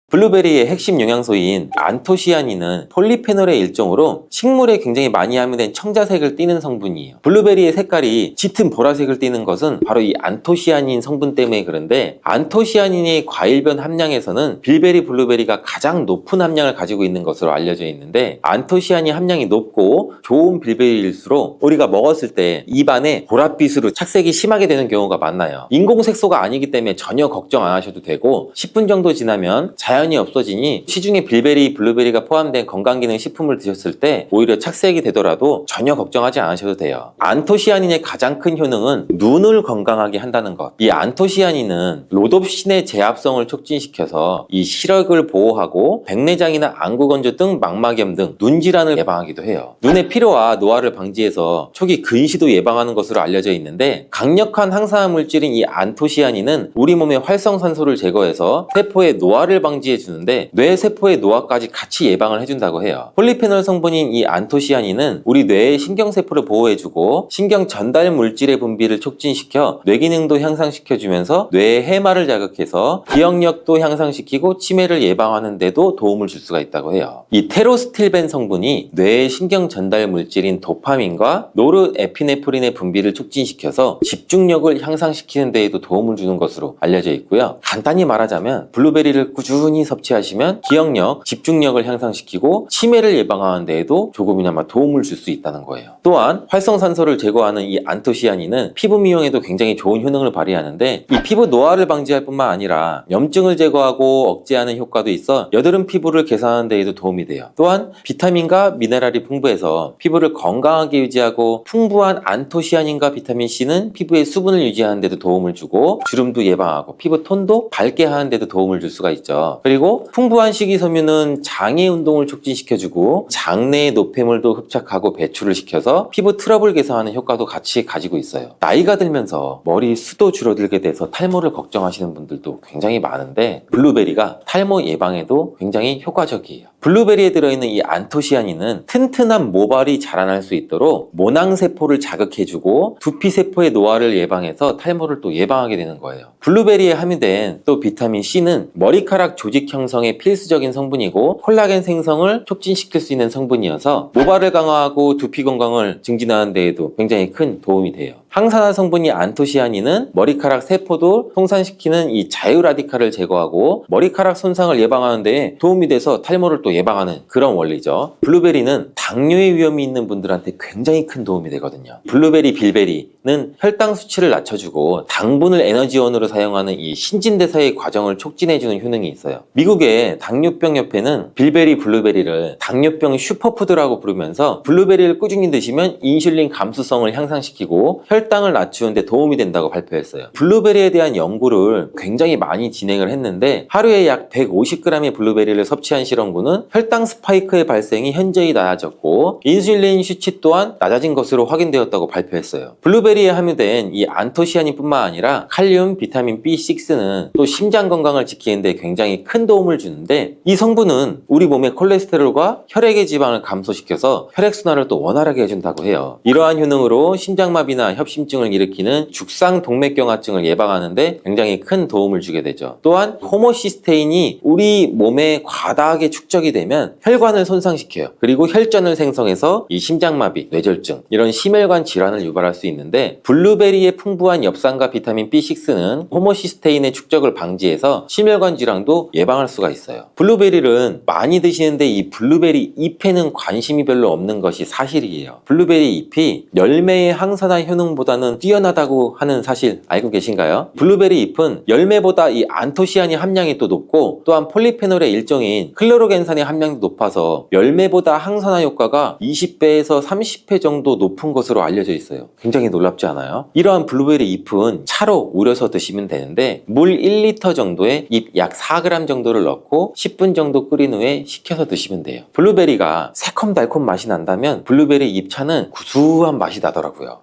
블루베리의 핵심 영양소인 안토시아닌은 폴리페놀의 일종으로 식물에 굉장히 많이 함유된 청자색을 띠는 성분이에요. 블루베리의 색깔이 짙은 보라색을 띠는 것은 바로 이 안토시아닌 성분 때문에 그런데 안토시아닌의 과일변 함량에서는 빌베리, 블루베리가 가장 높은 함량을 가지고 있는 것으로 알려져 있는데 안토시아닌 함량이 높고 좋은 빌베리일수록 우리가 먹었을 때 입안에 보랏빛으로 착색이 심하게 되는 경우가 많아요. 인공색소가 아니기 때문에 전혀 걱정 안 하셔도 되고 10분 정도 지나면 자연히 없어지니 시중에 빌베리, 블루베리가 포함된 건강기능 식품을 드셨을 때 오히려 착색이 되더라도 전혀 걱정하지 않으셔도 돼요. 안토시아닌의 가장 큰 효능은 눈을 건강하게 한다는 것. 이 안토시아닌은 로놉신의 제합성을 촉진시켜서 이 시력을 보호하고 백내장이나 안구건조 등 망막염 등 눈질환을 예방하기도 해요. 눈의 피로와 노화를 방지해서 초기 근시도 예방하는 것으로 알려져 있는데 강력한 항산화 물질인 이 안토시아닌은 우리 몸의 활성산소를 제거해서 세포의 노화를 방지해주는데 뇌세포의 노화까지 같이 예방을 해준다고 해요. 폴리페놀 성분인 이 안토시아닌은 우리 뇌의 신경세포를 보호해주고 신경 전달 물질의 분비를 촉진시켜 뇌기능도 향상시켜주면서 뇌의 해마를 자극해서 기억력도 향상시키고 치매를 예방하는 데도 도움을 줄 수가 있다고 해요. 이 테로스틸벤 성분이 뇌의 신경 전달 물질인 도파민과 노르에피네프린의 분비를 촉진시켜서 집중력을 향상시키는 데에도 도움을 주는 것으로 알려져 있고요. 간단히 말하자면 블루베리를 꾸준히 많이 섭취하시면 기억력, 집중력을 향상시키고 치매를 예방하는 데에도 조금이나마 도움을 줄 수 있다는 거예요. 또한 활성산소를 제거하는 이 안토시아닌은 피부 미용에도 굉장히 좋은 효능을 발휘하는데 이 피부 노화를 방지할 뿐만 아니라 염증을 제거하고 억제하는 효과도 있어 여드름 피부를 개선하는 데에도 도움이 돼요. 또한 비타민과 미네랄이 풍부해서 피부를 건강하게 유지하고 풍부한 안토시아닌과 비타민 C는 피부의 수분을 유지하는 데도 도움을 주고 주름도 예방하고 피부 톤도 밝게 하는 데도 도움을 줄 수가 있죠. 그리고 풍부한 식이섬유는 장의 운동을 촉진시켜주고 장내의 노폐물도 흡착하고 배출을 시켜서 피부 트러블 개선하는 효과도 같이 가지고 있어요. 나이가 들면서 머리 숱도 줄어들게 돼서 탈모를 걱정하시는 분들도 굉장히 많은데 블루베리가 탈모 예방에도 굉장히 효과적이에요. 블루베리에 들어있는 이 안토시아닌은 튼튼한 모발이 자라날 수 있도록 모낭세포를 자극해주고 두피세포의 노화를 예방해서 탈모를 또 예방하게 되는 거예요. 블루베리에 함유된 또 비타민 C는 머리카락 조직 형성에 필수적인 성분이고 콜라겐 생성을 촉진시킬 수 있는 성분이어서 모발을 강화하고 두피 건강을 증진하는 데에도 굉장히 큰 도움이 돼요. 항산화 성분이 안토시아닌은 머리카락 세포도 송산시키는 이 자유라디칼을 제거하고 머리카락 손상을 예방하는 데 도움이 돼서 탈모를 또 예방하는 그런 원리죠. 블루베리는 당뇨의 위험이 있는 분들한테 굉장히 큰 도움이 되거든요. 블루베리, 빌베리는 혈당 수치를 낮춰주고 당분을 에너지원으로 사용하는 이 신진대사의 과정을 촉진해주는 효능이 있어요. 미국의 당뇨병 협회는 빌베리, 블루베리를 당뇨병 슈퍼푸드라고 부르면서 블루베리를 꾸준히 드시면 인슐린 감수성을 향상시키고 혈당을 낮추는 데 도움이 된다고 발표했어요. 블루베리에 대한 연구를 굉장히 많이 진행을 했는데 하루에 약 150g의 블루베리를 섭취한 실험군은 혈당 스파이크의 발생이 현저히 낮아졌고 인슐린 수치 또한 낮아진 것으로 확인되었다고 발표했어요. 블루베리에 함유된 이 안토시아닌뿐만 아니라 칼륨, 비타민 B6는 또 심장 건강을 지키는 데 굉장히 큰 도움을 주는데 이 성분은 우리 몸의 콜레스테롤과 혈액의 지방을 감소시켜서 혈액순환을 또 원활하게 해준다고 해요. 이러한 효능으로 심장마비나 협심증을 일으키는 죽상동맥경화증을 예방하는 데 굉장히 큰 도움을 주게 되죠. 또한 호모시스테인이 우리 몸에 과다하게 축적이 되면 혈관을 손상시켜요. 그리고 혈전을 생성해서 이 심장마비, 뇌졸중 이런 심혈관 질환을 유발할 수 있는데 블루베리의 풍부한 엽산과 비타민 B6는 호모시스테인의 축적을 방지해서 심혈관 질환도 예방할 수가 있어요. 블루베리를 많이 드시는데 이 블루베리 잎에는 관심이 별로 없는 것이 사실이에요. 블루베리 잎이 열매의 항산화 효능보다는 뛰어나다고 하는 사실 알고 계신가요? 블루베리 잎은 열매보다 이 안토시아닌 함량이 또 높고 또한 폴리페놀의 일종인 클로로겐산의 함량도 높아서 열매보다 항산화 효과가 20배에서 30배 정도 높은 것으로 알려져 있어요. 굉장히 놀랍지 않아요? 이러한 블루베리 잎은 차로 우려서 드시면 되는데 물 1리터 정도에 잎 약 4g 정도를 넣고 10분 정도 끓인 후에 식혀서 드시면 돼요. 블루베리가 새콤달콤 맛이 난다면 블루베리 잎차는 구수한 맛이 나더라고요.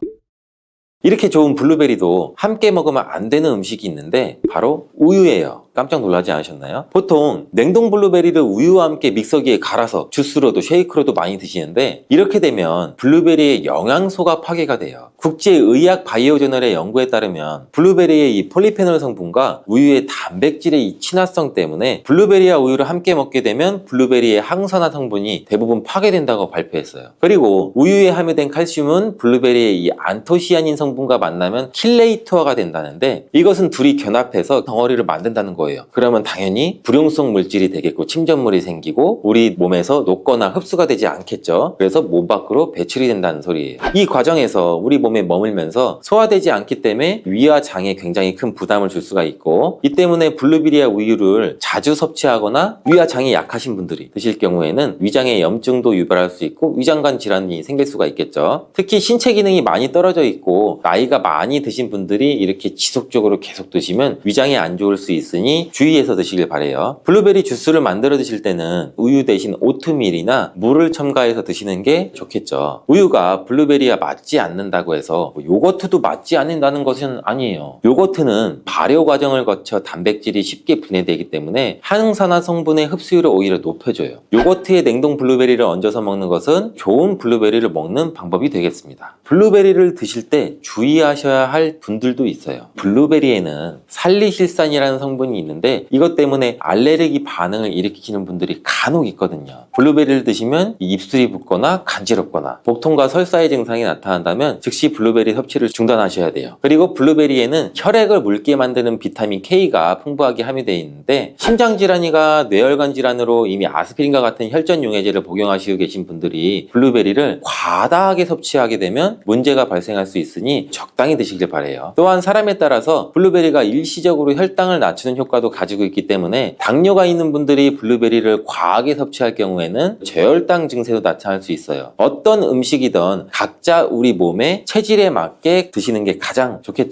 이렇게 좋은 블루베리도 함께 먹으면 안 되는 음식이 있는데 바로 우유예요. 깜짝 놀라지 않으셨나요? 보통 냉동 블루베리를 우유와 함께 믹서기에 갈아서 주스로도 쉐이크로도 많이 드시는데 이렇게 되면 블루베리의 영양소가 파괴가 돼요. 국제의학 바이오저널의 연구에 따르면 블루베리의 이 폴리페놀 성분과 우유의 단백질의 이 친화성 때문에 블루베리와 우유를 함께 먹게 되면 블루베리의 항산화 성분이 대부분 파괴된다고 발표했어요. 그리고 우유에 함유된 칼슘은 블루베리의 이 안토시아닌 성분과 만나면 킬레이터가 된다는데 이것은 둘이 견합해서 덩어리를 만든다는 거예요. 그러면 당연히 불용성 물질이 되겠고 침전물이 생기고 우리 몸에서 녹거나 흡수가 되지 않겠죠. 그래서 몸 밖으로 배출이 된다는 소리예요. 이 과정에서 우리 몸에 머물면서 소화되지 않기 때문에 위와 장에 굉장히 큰 부담을 줄 수가 있고 이 때문에 블루베리와 우유를 자주 섭취하거나 위와 장이 약하신 분들이 드실 경우에는 위장에 염증도 유발할 수 있고 위장관 질환이 생길 수가 있겠죠. 특히 신체 기능이 많이 떨어져 있고 나이가 많이 드신 분들이 이렇게 지속적으로 계속 드시면 위장에 안 좋을 수 있으니 주의해서 드시길 바래요. 블루베리 주스를 만들어 드실 때는 우유 대신 오트밀이나 물을 첨가해서 드시는 게 좋겠죠. 우유가 블루베리와 맞지 않는다고 해서 요거트도 맞지 않는다는 것은 아니에요. 요거트는 발효 과정을 거쳐 단백질이 쉽게 분해되기 때문에 항산화 성분의 흡수율을 오히려 높여줘요. 요거트에 냉동 블루베리를 얹어서 먹는 것은 좋은 블루베리를 먹는 방법이 되겠습니다. 블루베리를 드실 때 주의하셔야 할 분들도 있어요. 블루베리에는 살리실산이라는 성분이 있는데 이것 때문에 알레르기 반응을 일으키는 분들이 간혹 있거든요. 블루베리를 드시면 이 입술이 붓거나 간지럽거나 복통과 설사의 증상이 나타난다면 즉시 블루베리 섭취를 중단하셔야 돼요. 그리고 블루베리에는 혈액을 묽게 만드는 비타민 K가 풍부하게 함유되어 있는데 심장질환이나 뇌혈관 질환으로 이미 아스피린과 같은 혈전 용해제를 복용하시고 계신 분들이 블루베리를 과다하게 섭취하게 되면 문제가 발생할 수 있으니 적당히 드시길 바래요. 또한 사람에 따라서 블루베리가 일시적으로 혈당을 낮추는 효과도 가지고 있기 때문에 당뇨가 있는 분들이 블루베리를 과하게 섭취할 경우에는 저혈당 증세도 나타날 수 있어요. 어떤 음식이든 각자 우리 몸의 체질에 맞게 드시는 게 가장 좋겠죠.